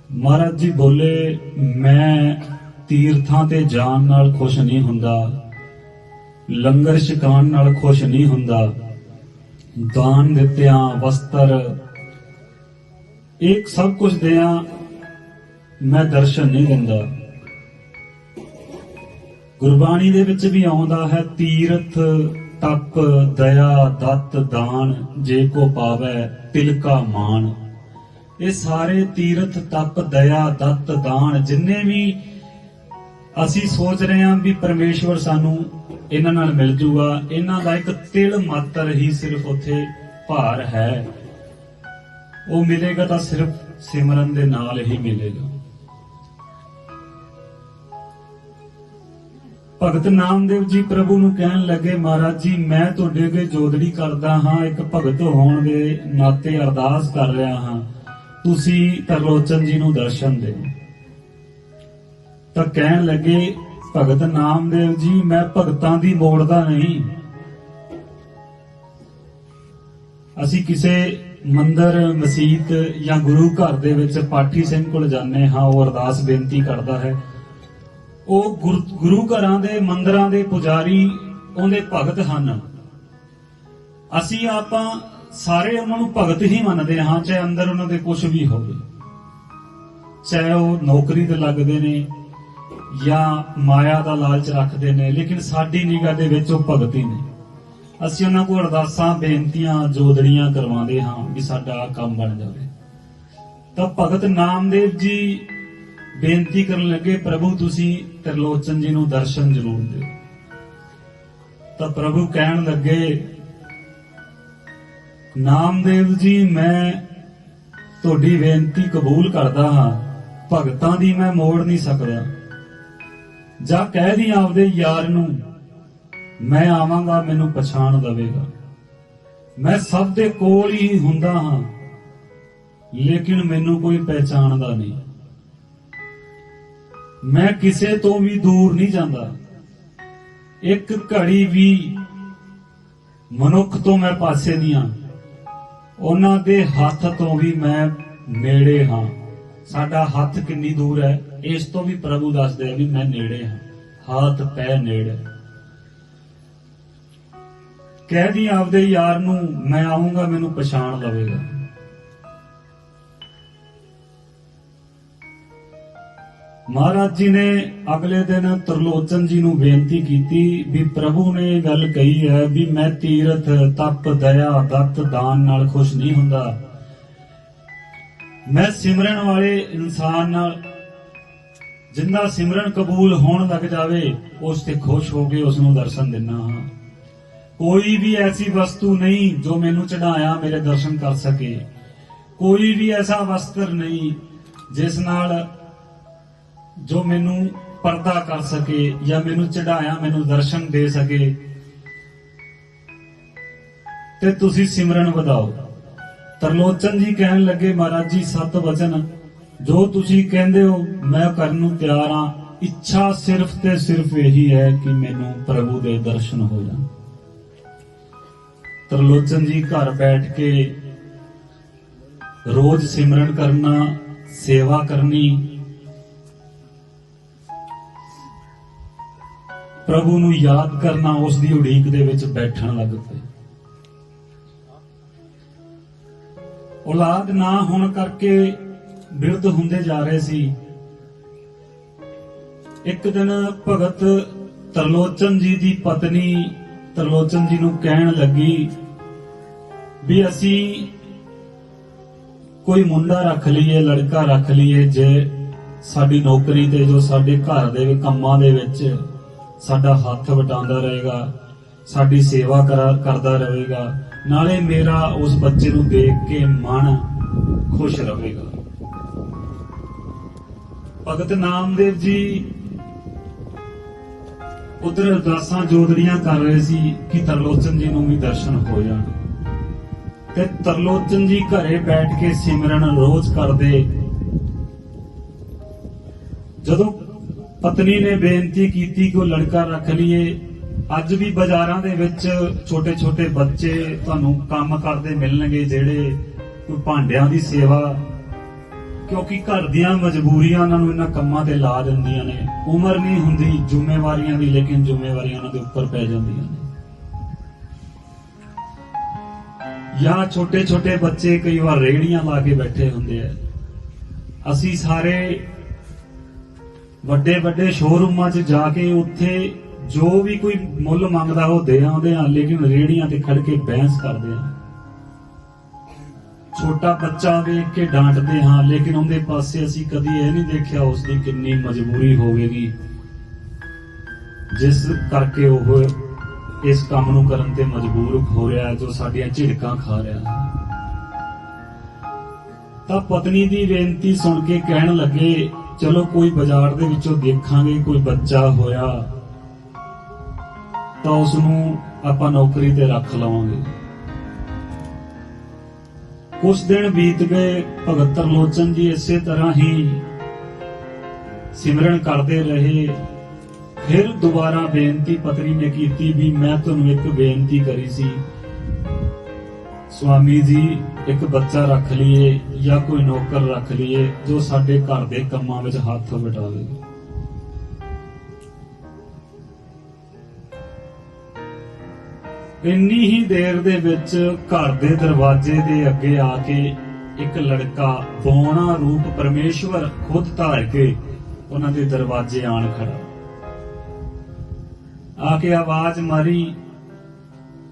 ਮਹਾਰਾਜ ਜੀ ਬੋਲੇ, ਮੈਂ ਤੀਰਥਾਂ ਤੇ ਜਾਣ ਨਾਲ ਖੁਸ਼ ਨਹੀਂ ਹੁੰਦਾ, ਲੰਗਰ ਛਕਾਉਣ ਨਾਲ ਖੁਸ਼ ਨਹੀਂ ਹੁੰਦਾ, ਦਾਨ ਦਿੱਤਿਆਂ ਵਸਤਰ ਇੱਕ ਸਭ ਕੁਝ ਦਿਆਂ ਮੈਂ ਦਰਸ਼ਨ ਨਹੀਂ ਦਿੰਦਾ। ਗੁਰਬਾਣੀ ਦੇ ਵਿੱਚ ਵੀ ਆਉਂਦਾ ਹੈ, ਤੀਰਥ ਤਪ ਦਇਆ ਦਤ ਦਾਨ ਜੇ ਕੋ ਪਾਵੈ ਤਿਲ ਕਾ ਮਾਣ। ਇਹ ਸਾਰੇ ਤੀਰਥ ਤਪ ਦਇਆ ਦਤ ਦਾਨ ਜਿੰਨੇ ਵੀ ਅਸੀਂ ਸੋਚ ਰਹੇ ਹਾਂ ਵੀ ਪਰਮੇਸ਼ਵਰ ਸਾਨੂੰ ਇਹਨਾਂ ਨਾਲ ਮਿਲ ਜੂਗਾ, ਇਹਨਾਂ ਦਾ ਇੱਕ ਤਿਲ ਮਾਤਰ ਹੀ ਸਿਰਫ ਉੱਥੇ ਭਾਰ ਹੈ। ਉਹ ਮਿਲੇਗਾ ਤਾਂ ਸਿਰਫ ਸਿਮਰਨ ਦੇ ਨਾਲ ਹੀ ਮਿਲੇਗਾ। ਭਗਤ ਨਾਮਦੇਵ ਜੀ ਪ੍ਰਭੂ ਨੂੰ ਕਹਿਣ ਲੱਗੇ, ਮਹਾਰਾਜ ਜੀ ਮੈਂ ਤੁਹਾਡੇ ਅੱਗੇ ਜੋਦੜੀ ਕਰਦਾ ਹਾਂ, ਇੱਕ ਭਗਤ ਹੋਣ ਦੇ ਨਾਤੇ ਅਰਦਾਸ ਕਰ ਰਿਹਾ ਹਾਂ ਤੁਸੀਂ ਤਰਲੋਚਨ ਜੀ ਨੂੰ ਦਰਸ਼ਨ ਦਿਓ। ਤਾਂ ਕਹਿਣ ਲੱਗੇ ਭਗਤ ਨਾਮਦੇਵ ਜੀ, ਮੈਂ ਭਗਤਾਂ ਦੀ ਮੋੜਦਾ ਨਹੀਂ। ਅਸੀਂ ਕਿਸੇ ਮੰਦਰ ਮਸੀਤ ਜਾਂ ਗੁਰੂ ਘਰ ਦੇ ਵਿੱਚ ਪਾਠੀ ਸਿੰਘ ਕੋਲ ਜਾਂਦੇ ਹਾਂ, ਉਹ ਅਰਦਾਸ ਬੇਨਤੀ ਕਰਦਾ ਹੈ। ਉਹ ਗੁਰੂ ਘਰਾਂ ਦੇ ਮੰਦਰਾਂ ਦੇ ਪੁਜਾਰੀ ਉਹਦੇ ਭਗਤ ਹਨ। ਅਸੀਂ ਆਪਾਂ ਸਾਰੇ ਉਹਨਾਂ ਨੂੰ ਭਗਤ ਹੀ ਮੰਨਦੇ ਹਾਂ, ਚਾਹੇ ਅੰਦਰ ਉਹਨਾਂ ਦੇ ਕੁਝ ਵੀ ਹੋਵੇ, ਚਾਹੇ ਉਹ ਨੌਕਰੀ ਤੇ ਲੱਗਦੇ ਨੇ ਜਾਂ ਮਾਇਆ ਦਾ ਲਾਲਚ ਰੱਖਦੇ ਨੇ, ਲੇਕਿਨ ਸਾਡੀ ਨਿਗਾਹ ਦੇ ਵਿੱਚ ਉਹ ਭਗਤ ਹੀ ਨੇ। ਅਸੀਂ ਉਹਨਾਂ ਕੋਲ ਅਰਦਾਸਾਂ ਬੇਨਤੀਆਂ ਜੋਦੜੀਆਂ ਕਰਵਾਉਂਦੇ ਹਾਂ ਵੀ ਸਾਡਾ ਕੰਮ ਬਣ ਜਾਵੇ। ਤਾਂ ਭਗਤ ਨਾਮਦੇਵ ਜੀ ਬੇਨਤੀ ਕਰਨ ਲੱਗੇ, ਪ੍ਰਭੂ ਤੁਸੀਂ ਤਰਲੋਚਨ ਜੀ ਨੂੰ ਦਰਸ਼ਨ ਜ਼ਰੂਰ ਦਿਓ। ਤਾਂ ਪ੍ਰਭੂ ਕਹਿਣ ਲੱਗੇ, ਨਾਮਦੇਵ ਜੀ ਮੈਂ ਤੁਹਾਡੀ ਬੇਨਤੀ ਕਬੂਲ ਕਰਦਾ ਹਾਂ, ਭਗਤਾਂ ਦੀ ਮੈਂ ਮੋੜ ਨਹੀਂ ਸਕਦਾ। ਜਾਂ ਕਹਿ ਦੀ ਆਪਦੇ ਯਾਰ ਨੂੰ ਮੈਂ ਆਵਾਂਗਾ, ਮੈਨੂੰ ਪਛਾਣ ਲਵੇਗਾ। ਮੈਂ ਸਭ ਦੇ ਕੋਲ ਹੀ ਹੁੰਦਾ ਹਾਂ, ਲੇਕਿਨ ਮੈਨੂੰ ਕੋਈ ਪਹਿਚਾਣਦਾ ਨਹੀਂ। ਮੈਂ ਕਿਸੇ ਤੋਂ ਵੀ ਦੂਰ ਨਹੀਂ ਜਾਂਦਾ, ਇੱਕ ਘੜੀ ਵੀ ਮਨੁੱਖ ਤੋਂ ਮੈਂ ਪਾਸੇ ਨਹੀਂ ਹਾਂ, ਉਹਨਾਂ ਦੇ ਹੱਥ ਤੋਂ ਵੀ ਮੈਂ ਨੇੜੇ ਹਾਂ। ਸਾਡਾ ਹੱਥ ਕਿੰਨੀ ਦੂਰ ਹੈ, ਇਸ ਤੋਂ ਵੀ ਪ੍ਰਭੂ ਦੱਸਦੇ ਆ ਵੀ ਮੈਂ ਨੇੜੇ ਹਾਂ, ਹੱਥ ਪੈ ਨੇੜੇ। ਕਹਿ ਦੀ ਆਪਦੇ ਯਾਰ ਨੂੰ ਮੈਂ ਆਉਂਗਾ, ਮੈਨੂੰ ਪਛਾਣ ਲਵੇਗਾ। ਮਹਾਰਾਜ ਜੀ ਨੇ ਅਗਲੇ ਦਿਨ ਤਰਲੋਚਨ ਜੀ ਨੂੰ ਬੇਨਤੀ ਕੀਤੀ ਵੀ ਪ੍ਰਭੂ ਨੇ ਗੱਲ ਕਹੀ ਹੈ ਵੀ ਮੈਂ ਤੀਰਥ ਤਪ ਦਇਆ ਦਤ ਦਾਨ ਨਾਲ ਖੁਸ਼ ਨਹੀਂ ਹੁੰਦਾ, ਮੈਂ ਸਿਮਰਨ ਵਾਲੇ ਇਨਸਾਨ ਨਾਲ ਜਿੰਦਾ ਸਿਮਰਨ ਕਬੂਲ ਹੋਣ ਲੱਗ ਜਾਵੇ ਉਸ ਤੇ ਖੁਸ਼ ਹੋ ਕੇ ਉਸ ਨੂੰ ਦਰਸ਼ਨ ਦਿੰਨਾ ਹਾਂ। ਕੋਈ ਵੀ ਐਸੀ ਵਸਤੂ ਨਹੀਂ ਜੋ ਮੈਨੂੰ ਚੜਾਇਆ ਮੇਰੇ ਦਰਸ਼ਨ ਕਰ ਸਕੇ, ਕੋਈ ਵੀ ਐਸਾ ਵਸਤਰ ਨਹੀਂ ਜਿਸ ਨਾਲ ਜੋ ਮੈਨੂੰ ਪਰਦਾ ਕਰ ਸਕੇ ਜਾਂ ਮੈਨੂੰ ਚੜਾਇਆ ਮੈਨੂੰ ਦਰਸ਼ਨ ਦੇ ਸਕੇ। ਤੇ ਤੁਸੀਂ ਸਿਮਰਨ ਵਧਾਓ। ਤਰਲੋਚਨ ਜੀ ਕਹਿਣ ਲੱਗੇ, ਮਹਾਰਾਜ ਜੀ ਸਤ ਵਚਨ ਜੋ ਤੁਸੀਂ ਕਹਿੰਦੇ ਹੋ ਮੈਂ ਕਰਨ ਨੂੰ ਤਿਆਰ ਹਾਂ, ਇੱਛਾ ਸਿਰਫ ਤੇ ਸਿਰਫ ਇਹੀ ਹੈ ਕਿ ਮੈਨੂੰ ਪ੍ਰਭੂ ਦੇ ਦਰਸ਼ਨ ਹੋ ਜਾਣ। ਤਰਲੋਚਨ ਜੀ ਘਰ ਬੈਠ ਕੇ ਰੋਜ਼ ਸਿਮਰਨ ਕਰਨਾ, ਸੇਵਾ ਕਰਨੀ, ਪ੍ਰਭੂ ਨੂੰ ਯਾਦ ਕਰਨਾ, ਉਸ ਦੀ ਉਡੀਕ ਦੇ ਵਿੱਚ ਬੈਠਣ ਲੱਗ ਪਏ। ਔਲਾਦ ਨਾ ਹੋਣ ਕਰਕੇ ਬਿਰਧ ਹੁੰਦੇ ਜਾ ਰਹੇ ਸੀ। ਇੱਕ ਦਿਨ ਭਗਤ ਤਰਲੋਚਨ ਜੀ ਦੀ ਪਤਨੀ ਤਰਲੋਚਨ ਜੀ ਨੂੰ ਕਹਿਣ ਲੱਗੀ ਵੀ ਅਸੀਂ ਕੋਈ ਮੁੰਡਾ ਰੱਖ ਲਈਏ, ਲੜਕਾ ਰੱਖ ਲਈਏ, ਜੇ ਸਾਡੀ ਨੌਕਰੀ ਤੇ ਜੋ ਸਾਡੇ ਘਰ ਦੇ ਕੰਮਾਂ ਦੇ ਵਿੱਚ ਸਾਡਾ ਹੱਥ ਵਟਾਉਂਦਾ ਰਹੇਗਾ, ਸਾਡੀ ਸੇਵਾ ਕਰਦਾ ਰਹੇਗਾ, ਨਾਲੇ ਮੇਰਾ ਉਸ ਬੱਚੇ ਨੂੰ ਦੇਖ ਕੇ ਮਨ ਖੁਸ਼ ਰਹੇਗਾ। ਭਗਤ ਨਾਮਦੇਵ ਜੀ ਉਧਰ ਅਰਦਾਸਾਂ ਜੋਦੜੀਆਂ ਕਰ ਰਹੇ ਸੀ ਕਿ ਤਰਲੋਚਨ ਜੀ ਨੂੰ ਵੀ ਦਰਸ਼ਨ ਹੋ ਜਾਣ। ਤੇ ਤਰਲੋਚਨ ਜੀ ਘਰੇ ਬੈਠ ਕੇ ਸਿਮਰਨ ਰੋਜ਼ ਕਰਦੇ। ਜਦੋਂ ਪਤਨੀ ਨੇ ਬੇਨਤੀ ਕੀਤੀ ਕਿ ਉਹ ਲੜਕਾ ਰੱਖ ਲਈਏ, ਅੱਜ ਵੀ ਬਾਜ਼ਾਰਾਂ ਦੇ ਵਿੱਚ ਛੋਟੇ ਛੋਟੇ ਬੱਚੇ ਤੁਹਾਨੂੰ ਕੰਮ ਕਰਦੇ ਮਿਲਣਗੇ ਜਿਹੜੇ ਕੋਈ ਭਾਂਡਿਆਂ ਦੀ ਸੇਵਾ, ਕਿਉਂਕਿ ਘਰ ਦੀਆਂ ਮਜਬੂਰੀਆਂ ਉਹਨਾਂ ਨੂੰ ਇਹਨਾਂ ਕੰਮਾਂ ਤੇ ਲਾ ਦਿੰਦੀਆਂ ਨੇ। ਉਮਰ ਨਹੀਂ ਹੁੰਦੀ ਜ਼ਿੰਮੇਵਾਰੀਆਂ ਦੀ, ਲੇਕਿਨ ਜ਼ਿੰਮੇਵਾਰੀਆਂ ਉਹਨਾਂ ਦੇ ਉੱਪਰ ਪੈ ਜਾਂਦੀਆਂ ਨੇ। ਜਾਂ ਛੋਟੇ ਛੋਟੇ ਬੱਚੇ ਕਈ ਵਾਰ ਰੇਹੜੀਆਂ ਲਾ ਕੇ ਬੈਠੇ ਹੁੰਦੇ ਆ। ਅਸੀਂ ਸਾਰੇ ਵੱਡੇ ਵੱਡੇ ਸ਼ੋਰੂਮਾਂ 'ਚ ਜਾ ਕੇ ਉੱਥੇ ਜੋ ਵੀ ਕੋਈ ਮੁੱਲ ਮੰਗਦਾ ਉਹ ਦੇ ਆਉਂਦੇ ਆ, ਲੇਕਿਨ ਰੇਹੜੀਆਂ ਤੇ ਖੜ ਕੇ ਬਹਿਸ ਕਰਦੇ ਆ। ਛੋਟਾ ਬੱਚਾ ਵੇਖ ਕੇ ਡਾਂਟਦੇ ਹਾਂ, ਲੇਕਿਨ ਉਹਦੇ ਪਾਸੇ ਅਸੀਂ ਕਦੀ ਇਹ ਨਹੀਂ ਦੇਖਿਆ ਉਸ ਦੀ ਕਿੰਨੀ ਮਜਬੂਰੀ ਹੋਵੇਗੀ ਜਿਸ ਕਰਕੇ ਉਹ ਇਸ ਕੰਮ ਨੂੰ ਕਰਨ ਤੇ ਮਜਬੂਰ ਹੋ ਰਿਹਾ ਹੈ, ਜੋ ਸਾਡੀਆਂ ਝਿੜਕਾਂ ਖਾ ਰਿਹਾ ਹੈ। ਤਾਂ ਪਤਨੀ ਦੀ ਬੇਨਤੀ ਸੁਣ ਕੇ ਕਹਿਣ ਲੱਗੇ, ਚਲੋ ਕੋਈ ਬਾਜ਼ਾਰ ਦੇ ਵਿੱਚੋਂ ਦੇਖਾਂਗੇ, ਕੋਈ ਬੱਚਾ ਹੋਇਆ ਤਾਂ ਉਸ ਨੂੰ ਆਪਾਂ ਨੌਕਰੀ ਤੇ ਰੱਖ ਲਵਾਂਗੇ। कुछ दिन बीत गए। भगत तरलोचन जी इसे तरह ही सिमरन करते रहे। फिर दोबारा बेनती पत्नी ने की भी मैं तुहानू एक बेनती करी सी, स्वामी जी एक बच्चा रख लीए या कोई नौकर रख लीए जो साडे घर दे कम्मां विच हत्थ वटावे। इन्नी ही देर दे विच घर दे दरवाजे दे अगे आके एक लड़का बौना रूप परमेश्वर खुद धार के उन्हां दे दरवाजे आण खड़ा, आके आवाज मारी,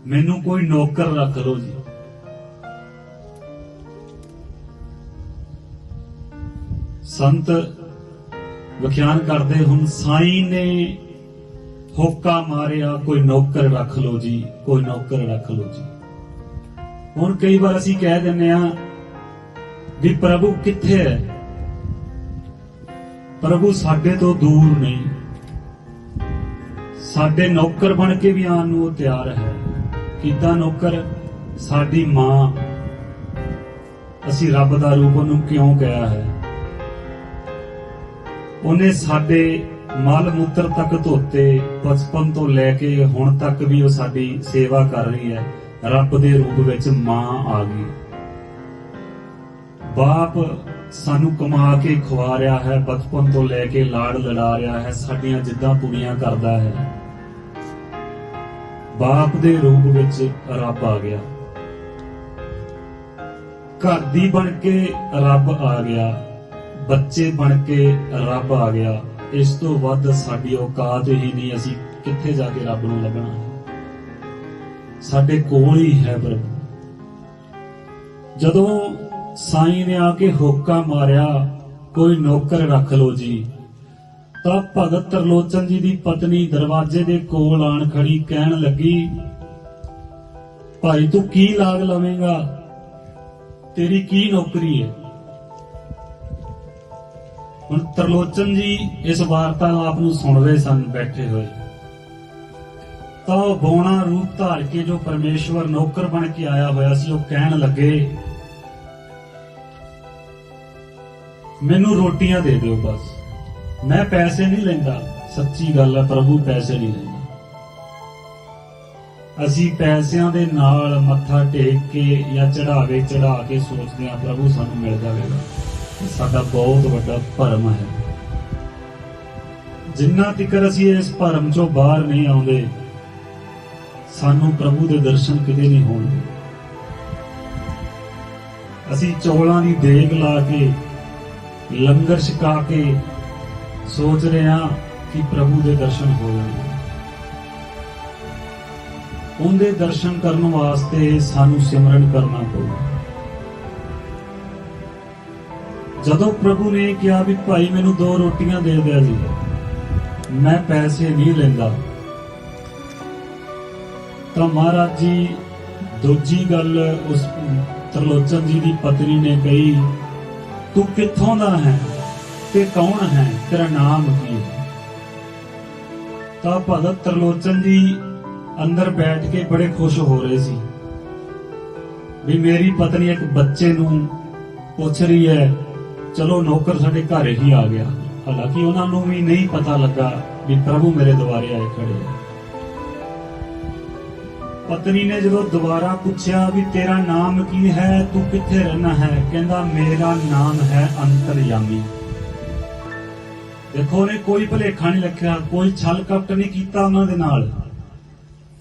मैनू कोई नौकर रख लो जी। संत व्याख्यान करते हुण साईं ने होका मारिया, कोई नौकर रख लो जी, कोई नौकर रख लो जी। हुण कई बार असीं कह दिंदे आ भी प्रभु कित्थे है। प्रभु साडे तो दूर नहीं, साडे नौकर बन के भी आने नूं तैयार है। किदा नौकर? साडी मां, असीं रब दा रूप उहनूं क्यों कहा है? उन्हें साडे मल मूत्र तक धोते, बचपन तो लैके हुण तक भी वो साडी सेवा कर रही है। रब दे रूप विच मां आ गई। बाप सानू कमा के खुआ रहा है, बचपन तो लैके लाड़ लड़ा रहा है, साडियां जिद्दां पूरीआं करदा है। बाप दे रूप विच रब आ गया, घर दी बन के रब आ गया, बच्चे बन के रब आ गया। इस तो वध साडी औकात ही नहीं, असीं कित्थे जाके रब नूं लभना है। साडे कोल ही है प्रभु। जदों साईं ने आके होका मारिया, कोई नौकर रख लो जी, तां भगत तरलोचन जी दी पत्नी दरवाजे दे कोल आण खड़ी, कहण लगी, भाई तू की लाग लवेंगा, तेरी की नौकरी है? हुण तरलोचन जी इस वार्तालाप नूं सुण रहे सन बैठे हुए, तो बौना रूप धार के जो परमेश्वर नौकर बन के आया होया सी, वो कहण लगे, मैनू रोटियां दे दिओ बस, मैं पैसे नहीं लैंदा। सच्ची गल है, प्रभु पैसे नहीं लैंदा। असीं पैसिਆਂ ਦੇ ਨਾਲ मत्था टेक के या चढ़ावे चढ़ा के सोचते हैं प्रभु सानू मिल जाएगा। साडा बहुत वड्डा भरम है। जिन्ना तिकर असीं इस भरम चों बाहर नहीं आउंदे, सानू प्रभु दे दर्शन किते नहीं होणगे। असीं चौलां दी देग ला के लंगर छका के सोच रहे हां कि प्रभु दे दर्शन हो जाणगे। उनके दर्शन करने वास्ते सानू सिमरन करना पਊਗਾ। जदों प्रभु ने कहा भी भाई मैनू 2 रोटियां दे दिया जी, मैं पैसे नहीं लेंदा, तो महाराज जी दूजी गल उस तरलोचन जी की पत्नी ने कही, तू कित्थों दा है ते कौन है, तेरा नाम की है? तो भगत तरलोचन जी अंदर बैठ के बड़े खुश हो रहे सी भी मेरी पत्नी एक बच्चे नूं पुछ रही है, चलो नौकर साडे घर ही आ गया। हालांकि उन्होंने भी नहीं पता लगा भी प्रभु मेरे द्वारे आए खड़े हैं। पत्नी ने जो दोबारा पूछा भी तेरा नाम की है, तू कित्थे रहना है? कहंदा मेरा नाम है अंतरयामी। देखो ने कोई भुलेखा नहीं रखा, कोई छल कपट नहीं किया उन्होंने नाल,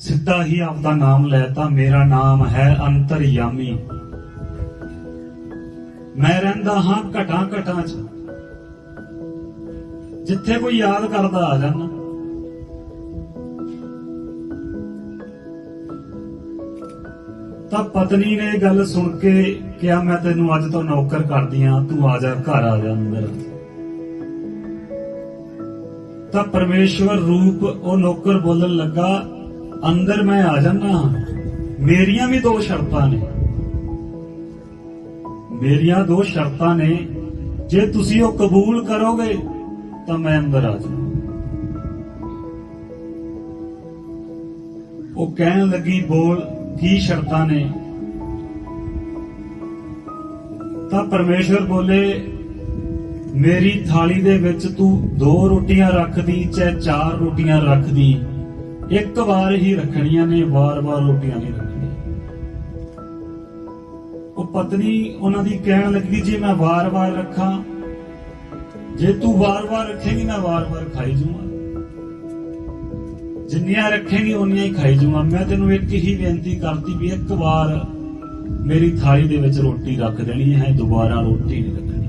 सीधा ही आपका नाम लैता, मेरा नाम है अंतरयामी। मैं रहिंदा हां घटां घटां च, जिथे कोई याद करदा आ जाना। तां पत्नी ने गल सुन के कहा, मैं तेनू अज तो नौकर कर दियां, तू आ जा, घर आ जा अंदर। तां परमेश्वर रूप ओ नौकर बोलन लगा, अंदर मैं आ जाना, मेरियां भी 2 शर्तां ने, मेरियां 2 शर्तां ने, जे तुसी ओ कबूल करोगे तो मैं अंदर आ जाऊं। वो कहने लगी, बोल की शर्तां ने? ਤਾਂ ਪਰਮੇਸ਼ਵਰ ਬੋਲੇ, ਮੇਰੀ ਥਾਲੀ ਦੇ ਵਿੱਚ ਤੂੰ 2 ਰੋਟੀਆਂ ਰੱਖਦੀ ਚਾਹੇ 4 ਰੋਟੀਆਂ ਰੱਖਦੀ, ਇੱਕ ਵਾਰ ਹੀ ਰੱਖਣੀਆਂ ਨੇ, ਵਾਰ-ਵਾਰ ਰੋਟੀਆਂ ਨਹੀਂ ਰੱਖਣੀਆਂ। ਉਹ ਪਤਨੀ ਉਹਨਾਂ ਦੀ ਕਹਿਣ ਲੱਗੀ, ਜੇ ਮੈਂ ਵਾਰ-ਵਾਰ ਰੱਖਾਂ, ਜੇ ਤੂੰ ਵਾਰ-ਵਾਰ ਰੱਖੇਗੀ ਮੈਂ ਵਾਰ-ਵਾਰ ਖਾਈ ਜਾਊਂਗਾ, ਜਿੰਨੀਆਂ ਰੱਖੇਗੀ ਉਨੀਆਂ ਹੀ ਖਾਈ ਜਾਊਂਗਾ। ਮੈਂ ਤੈਨੂੰ ਇੱਕ ਹੀ ਬੇਨਤੀ ਕਰਦੀ ਵੀ ਇੱਕ ਵਾਰ ਮੇਰੀ ਥਾਲੀ ਦੇ ਵਿੱਚ ਰੋਟੀ ਰੱਖ ਦੇਣੀ ਹੈ, ਦੁਬਾਰਾ ਰੋਟੀ ਨਹੀਂ ਰੱਖਣੀ।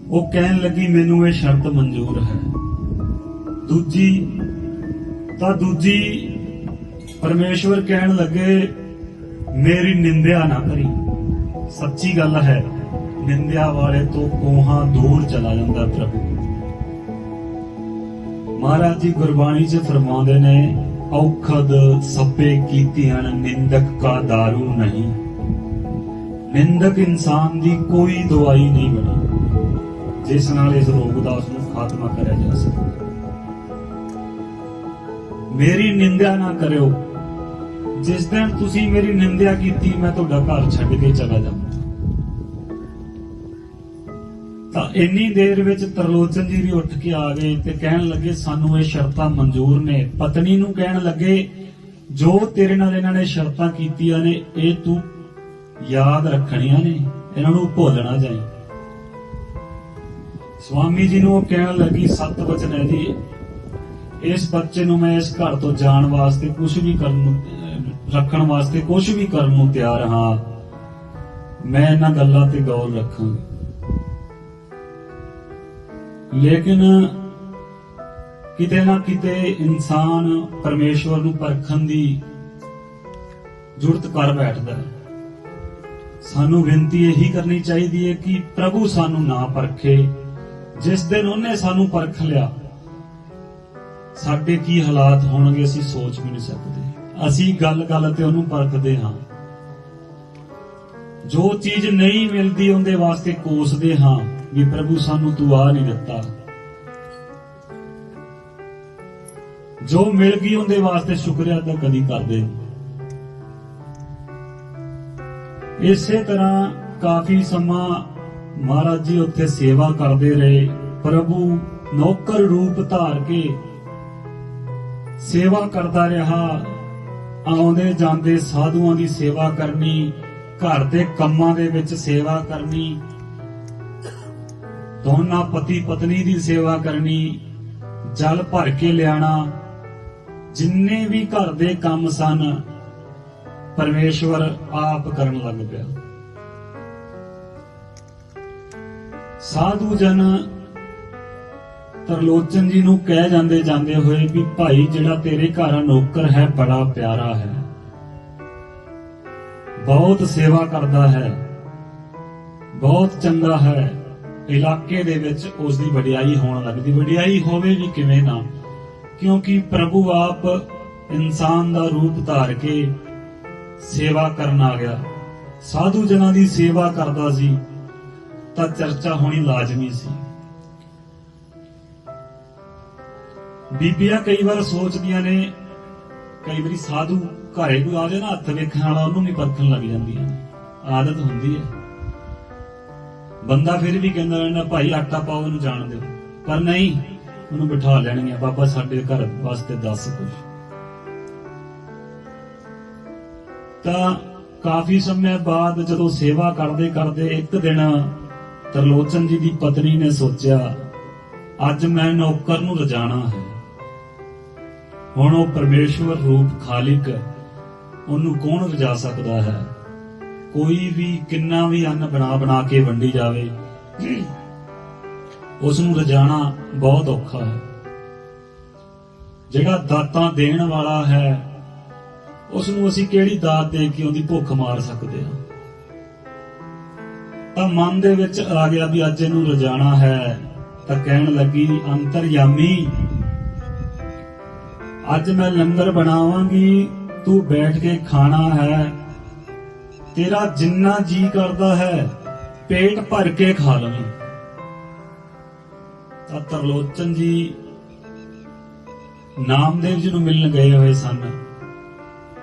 ਉਹ ਕਹਿਣ ਲੱਗੀ, ਮੈਨੂੰ ਇਹ ਸ਼ਰਤ ਮਨਜ਼ੂਰ ਹੈ। ਦੂਜੀ ਪਰਮੇਸ਼ਵਰ ਕਹਿਣ ਲੱਗੇ, ਮੇਰੀ ਨਿੰਦਿਆ ਨਾ ਕਰੀ। ਸੱਚੀ ਗੱਲ ਹੈ, ਨਿੰਦਿਆ ਵਾਲੇ ਤੋਂ ਕੋਹਾਂ ਦੂਰ ਚਲਾ ਜਾਂਦਾ ਪ੍ਰਭੂ। ਮਹਾਰਾਜ ਜੀ ਗੁਰਬਾਣੀ 'ਚ ਫਰਮਾਉਂਦੇ ਨੇ, ਔਖਦ ਸੱਪੇ ਕੀਤੀਆਂ ਨਿੰਦਕ ਕਾ ਦਾਰੂ ਨਹੀਂ। ਨਿੰਦਕ ਇਨਸਾਨ ਦੀ ਕੋਈ ਦਵਾਈ ਨਹੀਂ ਬਣੀ ਜਿਸ ਨਾਲ ਇਸ ਰੋਗ ਦਾ ਉਸਨੂੰ ਖਾਤਮਾ ਕਰਿਆ ਜਾ ਸਕੇ। ਮੇਰੀ ਨਿੰਦਿਆ ਨਾ ਕਰਿਓ। ਜਿਸ ਦਿਨ ਤੁਸੀਂ ਮੇਰੀ ਨਿੰਦਿਆ ਕੀਤੀ, ਮੈਂ ਤੁਹਾਡਾ ਘਰ ਛੱਡ ਕੇ ਚਲਾ ਜਾਵਾਂ। ਤਾਂ ਇੰਨੀ ਦੇਰ ਵਿੱਚ ਤਰਲੋਚਨ ਜੀ ਵੀ ਉੱਠ ਕੇ ਆ ਗਏ ਤੇ ਕਹਿਣ ਲੱਗੇ, ਸਾਨੂੰ ਇਹ ਸ਼ਰਤਾਂ ਮਨਜ਼ੂਰ ਨੇ। ਪਤਨੀ ਨੂੰ ਕਹਿਣ ਲੱਗੇ, ਜੋ ਤੇਰੇ ਨਾਲ ਇਹਨਾਂ ਨੇ ਸ਼ਰਤਾਂ ਕੀਤੀਆਂ ਨੇ, ਇਹ ਤੂੰ ਯਾਦ ਰੱਖਣੀਆਂ ਨੇ, ਇਹਨਾਂ ਨੂੰ ਭੁੱਲ ਨਾ ਜਾਈਂ। ਸਵਾਮੀ ਜੀ ਨੂੰ ਉਹ ਕਹਿਣ ਲੱਗੀ, 7 ਵਚਨ ਹੈ ਜੀ, ਇਸ ਬੱਚੇ ਨੂੰ ਮੈਂ ਇਸ ਘਰ ਤੋਂ ਜਾਣ ਵਾਸਤੇ ਰੱਖਣ ਵਾਸਤੇ ਕੁਝ ਵੀ ਕਰਨ ਨੂੰ ਤਿਆਰ ਹਾਂ। ਮੈਂ ਇਹਨਾਂ ਗੱਲਾਂ ਤੇ ਗੌਰ ਰੱਖਾਂਗੀ। ਲੇਕਿਨ ਕਿਤੇ ਨਾ ਕਿਤੇ ਇਨਸਾਨ ਪਰਮੇਸ਼ਵਰ ਨੂੰ ਪਰਖਣ ਦੀ ਜੁਰਤ ਕਰ ਬੈਠਦਾ ਹੈ। ਸਾਨੂੰ ਬੇਨਤੀ ਇਹੀ ਕਰਨੀ ਚਾਹੀਦੀ ਹੈ ਕਿ ਪ੍ਰਭੂ ਸਾਨੂੰ ਨਾ ਪਰਖੇ। ਜਿਸ ਦਿਨ ਉਹਨੇ ਸਾਨੂੰ ਪਰਖ ਲਿਆ, ਸਾਡੇ ਕੀ ਹਾਲਾਤ ਹੋਣਗੇ ਅਸੀਂ ਸੋਚ ਵੀ ਨਹੀਂ ਸਕਦੇ। ਅਸੀਂ ਗੱਲ ਤੇ ਉਹਨੂੰ ਪਰਖਦੇ ਹਾਂ। ਜੋ ਚੀਜ਼ ਨਹੀਂ ਮਿਲਦੀ ਉਹਦੇ ਵਾਸਤੇ ਕੋਸਦੇ ਹਾਂ ਵੀ ਪ੍ਰਭੂ ਸਾਨੂੰ ਤੂੰ ਆ ਨਹੀਂ ਦਿੱਤਾ। ਜੋ ਮਿਲ ਗਈ ਉਹਦੇ ਵਾਸਤੇ ਸ਼ੁਕਰੀਆ ਤਾਂ ਕਦੀ ਕਰਦੇ। ਇਸੇ ਤਰ੍ਹਾਂ ਕਾਫੀ ਸਮਾਂ ਮਹਾਰਾਜ ਜੀ ਉੱਥੇ ਸੇਵਾ ਕਰਦੇ ਰਹੇ। ਪ੍ਰਭੂ ਨੌਕਰ ਰੂਪ ਧਾਰ ਕੇ ਸੇਵਾ ਕਰਦਾ ਰਿਹਾ। ਆਉਂਦੇ ਜਾਂਦੇ ਸਾਧੂਆਂ ਦੀ ਸੇਵਾ ਕਰਨੀ, ਘਰ ਦੇ ਕੰਮਾਂ ਦੇ ਵਿੱਚ ਸੇਵਾ ਕਰਨੀ, ਦੋਨਾਂ ਪਤੀ ਪਤਨੀ ਦੀ ਸੇਵਾ ਕਰਨੀ, ਜਲ ਭਰ ਕੇ ਲਿਆਣਾ, ਜਿੰਨੇ ਵੀ ਘਰ ਦੇ ਕੰਮ ਸਨ ਪਰਮੇਸ਼ਵਰ ਆਪ ਕਰਨ ਲੱਗ ਪਿਆ। ਸਾਧੂ ਜਨ ਤਰਲੋਚਨ ਜੀ ਨੂੰ ਕਹਿ ਜਾਂਦੇ ਹੋਏ ਵੀ ਭਾਈ, ਜਿਹੜਾ ਤੇਰੇ ਘਰ ਨੌਕਰ ਹੈ ਬੜਾ ਪਿਆਰਾ ਹੈ, ਬਹੁਤ ਸੇਵਾ ਕਰਦਾ ਹੈ, ਬਹੁਤ ਚੰਗਾ ਹੈ। ਇਲਾਕੇ ਦੇ ਵਿੱਚ ਉਸ ਦੀ ਵਡਿਆਈ ਹੋਣ ਲੱਗਦੀ। ਵਡਿਆਈ ਹੋਵੇ ਵੀ ਕਿਵੇਂ ਨਾ, ਕਿਉਂਕਿ ਪ੍ਰਭੂ ਆਪ ਇਨਸਾਨ ਦਾ ਰੂਪ ਧਾਰ ਕੇ ਸੇਵਾ ਕਰਨ ਆ ਗਿਆ। ਸਾਧੂ ਜਨਾਂ ਦੀ ਸੇਵਾ ਕਰਦਾ ਸੀ ਤਾਂ ਚਰਚਾ ਹੋਣੀ ਲਾਜ਼ਮੀ ਸੀ। ਬੀਬੀਆਂ ਕਈ ਵਾਰ ਸੋਚਦੀਆਂ ਨੇ, ਕਈ ਵਾਰੀ ਸਾਧੂ ਘਰੇ ਕੋਈ ਆ ਜਾਏ ਨਾ, ਹੱਥ ਵੇਖਣ ਵਾਲਾ, ਉਹਨੂੰ ਵੀ ਪਰਖਣ ਲੱਗ ਜਾਂਦੀਆਂ ਨੇ। ਆਦਤ ਹੁੰਦੀ ਹੈ। ਬੰਦਾ ਫਿਰ ਵੀ ਕਹਿੰਦਾ ਰਹਿੰਦਾ, ਭਾਈ ਆਟਾ ਪਾਓ, ਇਹਨੂੰ ਜਾਣ ਦਿਓ। ਪਰ ਨਹੀਂ, ਉਹਨੂੰ ਬਿਠਾ ਲੈਣਗੇ, ਬਾਬਾ ਸਾਡੇ ਘਰ ਵਾਸਤੇ ਦੱਸ ਕੁਝ। ਤਾਂ ਕਾਫੀ ਸਮੇਂ ਬਾਅਦ ਜਦੋਂ ਸੇਵਾ ਕਰਦੇ ਇੱਕ ਦਿਨ ਤਰਲੋਚਨ ਜੀ ਦੀ ਪਤਨੀ ਨੇ ਸੋਚਿਆ, ਅੱਜ ਮੈਂ ਨੌਕਰ ਨੂੰ ਰਜਾਣਾ ਹੈ। ਹੁਣ ਉਹ ਪਰਮੇਸ਼ਵਰ ਰੂਪ ਖਾਲਿਕ, ਉਹਨੂੰ ਕੌਣ ਰਜਾ ਸਕਦਾ ਹੈ? ਕੋਈ ਵੀ ਕਿੰਨਾ ਵੀ ਅੰਨ ਬਣਾ ਕੇ ਵੰਡੀ ਜਾਵੇ, ਉਸ ਨੂੰ ਰਜਾਣਾ ਬਹੁਤ ਔਖਾ ਹੈ। ਜਿਹੜਾ ਦਾਤਾਂ ਦੇਣ ਵਾਲਾ ਹੈ, ਉਸ ਨੂੰ ਅਸੀਂ ਕਿਹੜੀ ਦਾਤ ਦੇ ਕੇ ਉਹਦੀ ਭੁੱਖ ਮਾਰ ਸਕਦੇ ਹਾਂ? ਤਾਂ ਮਨ ਦੇ ਵਿੱਚ ਆ ਗਿਆ ਵੀ ਅੱਜ ਇਹਨੂੰ ਰਜਾਣਾ ਹੈ। ਤਾਂ ਕਹਿਣ ਲੱਗੀ, ਅੰਤਰਯਾਮੀ, ਅੱਜ ਮੈਂ ਲੰਗਰ ਬਣਾਵਾਂਗੀ, ਤੂੰ ਬੈਠ ਕੇ ਖਾਣਾ ਹੈ। ਤੇਰਾ ਜਿੰਨਾ ਜੀ ਕਰਦਾ ਹੈ ਪੇਟ ਭਰ ਕੇ ਖਾ ਲਵੇਂ। ਤਾਂ ਤਰਲੋਚਨ ਜੀ ਨਾਮਦੇਵ ਜੀ ਨੂੰ ਮਿਲਣ ਗਏ ਹੋਏ ਸਨ।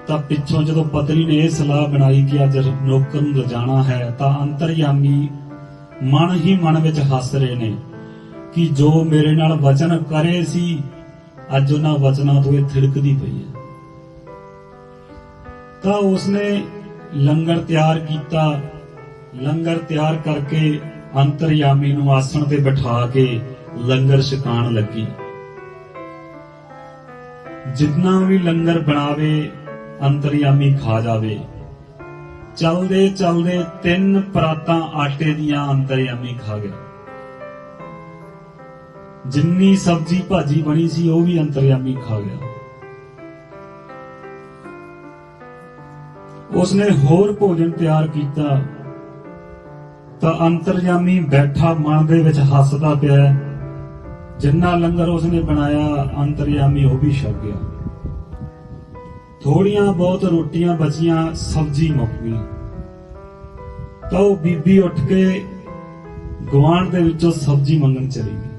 ਤਾਂ ਪਿੱਛੋਂ ਜਦੋਂ ਪਤਨੀ ਨੇ ਇਹ ਸਲਾਹ ਬਣਾਈ ਕਿ ਅੱਜ ਨੌਕਰ ਨੂੰ ਰਜਾਣਾ ਹੈ, ਤਾਂ ਅੰਤਰਯਾਮੀ ਮਨ ਹੀ ਮਨ ਵਿੱਚ ਹੱਸ ਰਹੇ ਨੇ ਕਿ ਜੋ ਮੇਰੇ ਨਾਲ ਵਚਨ ਕਰੇ ਸੀ, ਅੱਜ ਉਹਨਾਂ ਵਚਨਾਂ ਤੋਂ ਇਹ ਥਿੜਕਦੀ ਪਈ ਹੈ। ਤਾਂ ਉਸਨੇ ਲੰਗਰ ਤਿਆਰ ਕੀਤਾ। ਲੰਗਰ ਤਿਆਰ ਕਰਕੇ ਅੰਤਰਯਾਮੀ ਨੂੰ ਆਸਣ ਤੇ ਬਿਠਾ ਕੇ ਲੰਗਰ ਛਕਾਉਣ ਲੱਗੀ। ਜਿੰਨਾ ਵੀ ਲੰਗਰ ਬਣਾਵੇ ਅੰਤਰਯਾਮੀ ਖਾ ਜਾਵੇ। ਚਲਦੇ ਚਲਦੇ 3 ਪਰਾਤਾਂ ਆਟੇ ਦੀਆਂ ਅੰਤਰਯਾਮੀ ਖਾ ਗਿਆ। ਜਿੰਨੀ ਸਬਜ਼ੀ ਭਾਜੀ ਬਣੀ ਸੀ ਉਹ ਵੀ ਅੰਤਰਯਾਮੀ ਖਾ ਗਿਆ। ਉਸਨੇ ਹੋਰ ਭੋਜਨ ਤਿਆਰ ਕੀਤਾ ਤਾਂ ਅੰਤਰਯਾਮੀ ਬੈਠਾ ਮਨ ਦੇ ਵਿੱਚ ਹੱਸਦਾ ਪਿਆ। ਜਿੰਨਾ ਲੰਗਰ ਉਸਨੇ ਬਣਾਇਆ ਅੰਤਰਯਾਮੀ ਉਹ ਵੀ ਛਕ ਗਿਆ। ਥੋੜੀਆਂ ਬਹੁਤ ਰੋਟੀਆਂ ਬਚੀਆਂ, ਸਬਜ਼ੀ ਮੁੱਕ ਗਈ। ਤਾਂ ਉਹ ਬੀਬੀ ਉੱਠ ਕੇ ਗੁਆਂਢ ਦੇ ਵਿੱਚੋਂ ਸਬਜ਼ੀ ਮੰਗਣ ਚਲੀ ਗਈ।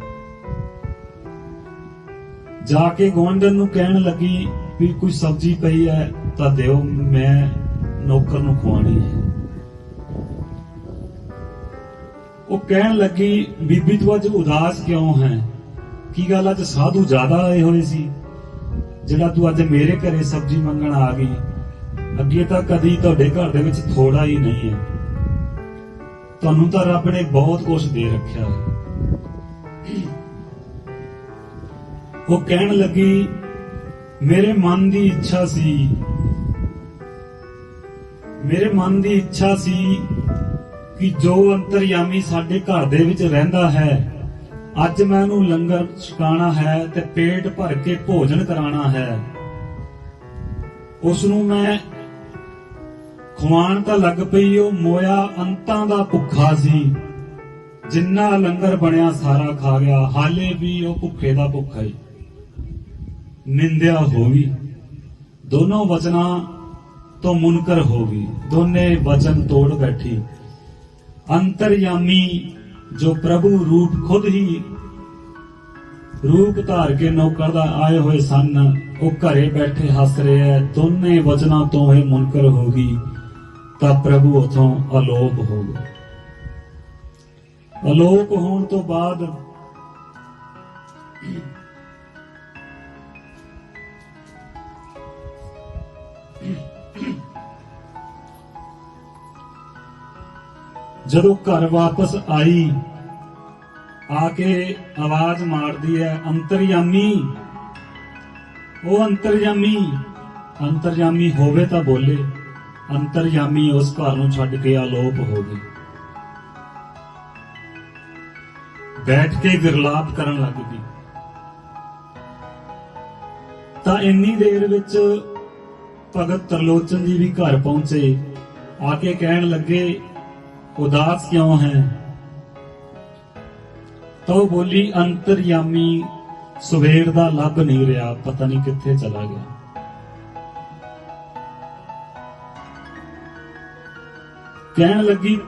ਜਾ ਕੇ ਗੁਆਂਢਣ ਨੂੰ ਕਹਿਣ ਲੱਗੀ ਵੀ ਕੋਈ ਸਬਜ਼ੀ ਪਈ ਹੈ ਤਾਂ ਦਿਓ, ਮੈਂ ਨੌਕਰ ਨੂੰ ਖਵਾਉਣੀ ਹੈ। ਉਹ ਕਹਿਣ ਲੱਗੀ, ਬੀਬੀ ਤੂੰ ਅੱਜ ਉਦਾਸ ਕਿਉਂ ਹੈ? ਕੀ ਗੱਲ ਅੱਜ ਸਾਧੂ ਜ਼ਿਆਦਾ ਆਏ ਹੋਏ ਸੀ ਜਿਹੜਾ ਤੂੰ ਅੱਜ ਮੇਰੇ ਘਰੇ ਸਬਜ਼ੀ ਮੰਗਣ ਆ ਗਈ? ਅੱਗੇ ਤਾਂ ਕਦੀ ਤੁਹਾਡੇ ਘਰ ਦੇ ਵਿੱਚ ਥੋੜਾ ਹੀ ਨਹੀਂ ਹੈ। ਤੁਹਾਨੂੰ ਤਾਂ ਰੱਬ ਨੇ ਬਹੁਤ ਕੁਝ ਦੇ ਰੱਖਿਆ ਹੈ। ਉਹ ਕਹਿਣ ਲੱਗੀ, ਮੇਰੇ ਮਨ ਦੀ ਇੱਛਾ ਸੀ ਕਿ ਜੋ ਅੰਤਰਯਾਮੀ ਸਾਡੇ ਘਰ ਦੇ ਵਿੱਚ ਰਹਿੰਦਾ ਹੈ, ਅੱਜ ਮੈਂ ਉਹਨੂੰ ਲੰਗਰ ਛਕਾਣਾ ਹੈ ਤੇ ਪੇਟ ਭਰ ਕੇ ਭੋਜਨ ਕਰਾਣਾ ਹੈ। ਉਸ ਨੂੰ ਮੈਂ ਖਵਾਉਣ ਤਾਂ ਲੱਗ ਪਈ, ਉਹ ਮੋਇਆ ਅੰਤਾਂ ਦਾ ਭੁੱਖਾ ਸੀ। ਜਿੰਨਾ ਲੰਗਰ ਬਣਿਆ ਸਾਰਾ ਖਾ ਗਿਆ, ਹਾਲੇ ਵੀ ਉਹ ਭੁੱਖੇ ਦਾ ਭੁੱਖਾ ਹੀ। ਨਿੰਦਿਆ ਹੋ ਗਈ, ਦੋਨੋਂ ਵਚਨਾਂ ਤੋਂ ਮੁਨਕਰ ਹੋ ਗਈ, ਦੋਨੇ ਵਚਨ ਤੋੜ ਬੈਠੀ। ਅੰਤਰਯਾਮੀ ਜੋ ਪ੍ਰਭੂ ਰੂਪ ਖੁਦ ਹੀ ਰੂਪ ਧਾਰ ਕੇ ਨੌਕਰ ਦਾ ਆਏ ਹੋਏ ਸਨ, ਉਹ ਘਰੇ ਬੈਠੇ ਹੱਸ ਰਹੇ ਐ। ਦੋਨੇ ਵਚਨਾਂ ਤੋਂ ਇਹ ਮੁਨਕਰ ਹੋ ਗਈ ਤਾਂ ਪ੍ਰਭੂ ਉਥੋਂ ਅਲੋਪ ਹੋ ਗਿਆ। ਅਲੋਪ ਹੋਣ ਤੋਂ ਬਾਅਦ ਜਦੋਂ ਘਰ ਵਾਪਸ ਆਈ, ਆ ਕੇ ਆਵਾਜ਼ ਮਾਰਦੀ ਹੈ, ਅੰਤਰਯਾਮੀ। ਉਹ ਅੰਤਰਯਾਮੀ ਹੋਵੇ ਤਾਂ ਬੋਲੇ। ਅੰਤਰਯਾਮੀ ਉਸ ਘਰ ਨੂੰ ਛੱਡ ਕੇ ਅਲੋਪ ਹੋ ਗਈ। ਬੈਠ ਕੇ ਵਿਰਲਾਪ ਕਰਨ ਲੱਗ ਪਈ। ਤਾਂ ਇੰਨੀ ਦੇਰ ਵਿੱਚ ਭਗਤ ਤਰਲੋਚਨ ਜੀ ਵੀ ਘਰ ਪਹੁੰਚੇ। ਆ ਕੇ ਕਹਿਣ ਲੱਗੇ, ਉਦਾਸ ਕਿਉਂ ਹੈ? ਤਾਂ ਉਹ ਬੋਲੀ, ਅੰਤਰਯਾਮੀ ਸਵੇਰ ਦਾ ਲੱਭ ਨਹੀਂ ਰਿਹਾ, ਪਤਾ ਨਹੀਂ ਕਿੱਥੇ ਚਲਾ ਗਿਆ। ਕਹਿਣ ਲੱਗੀ,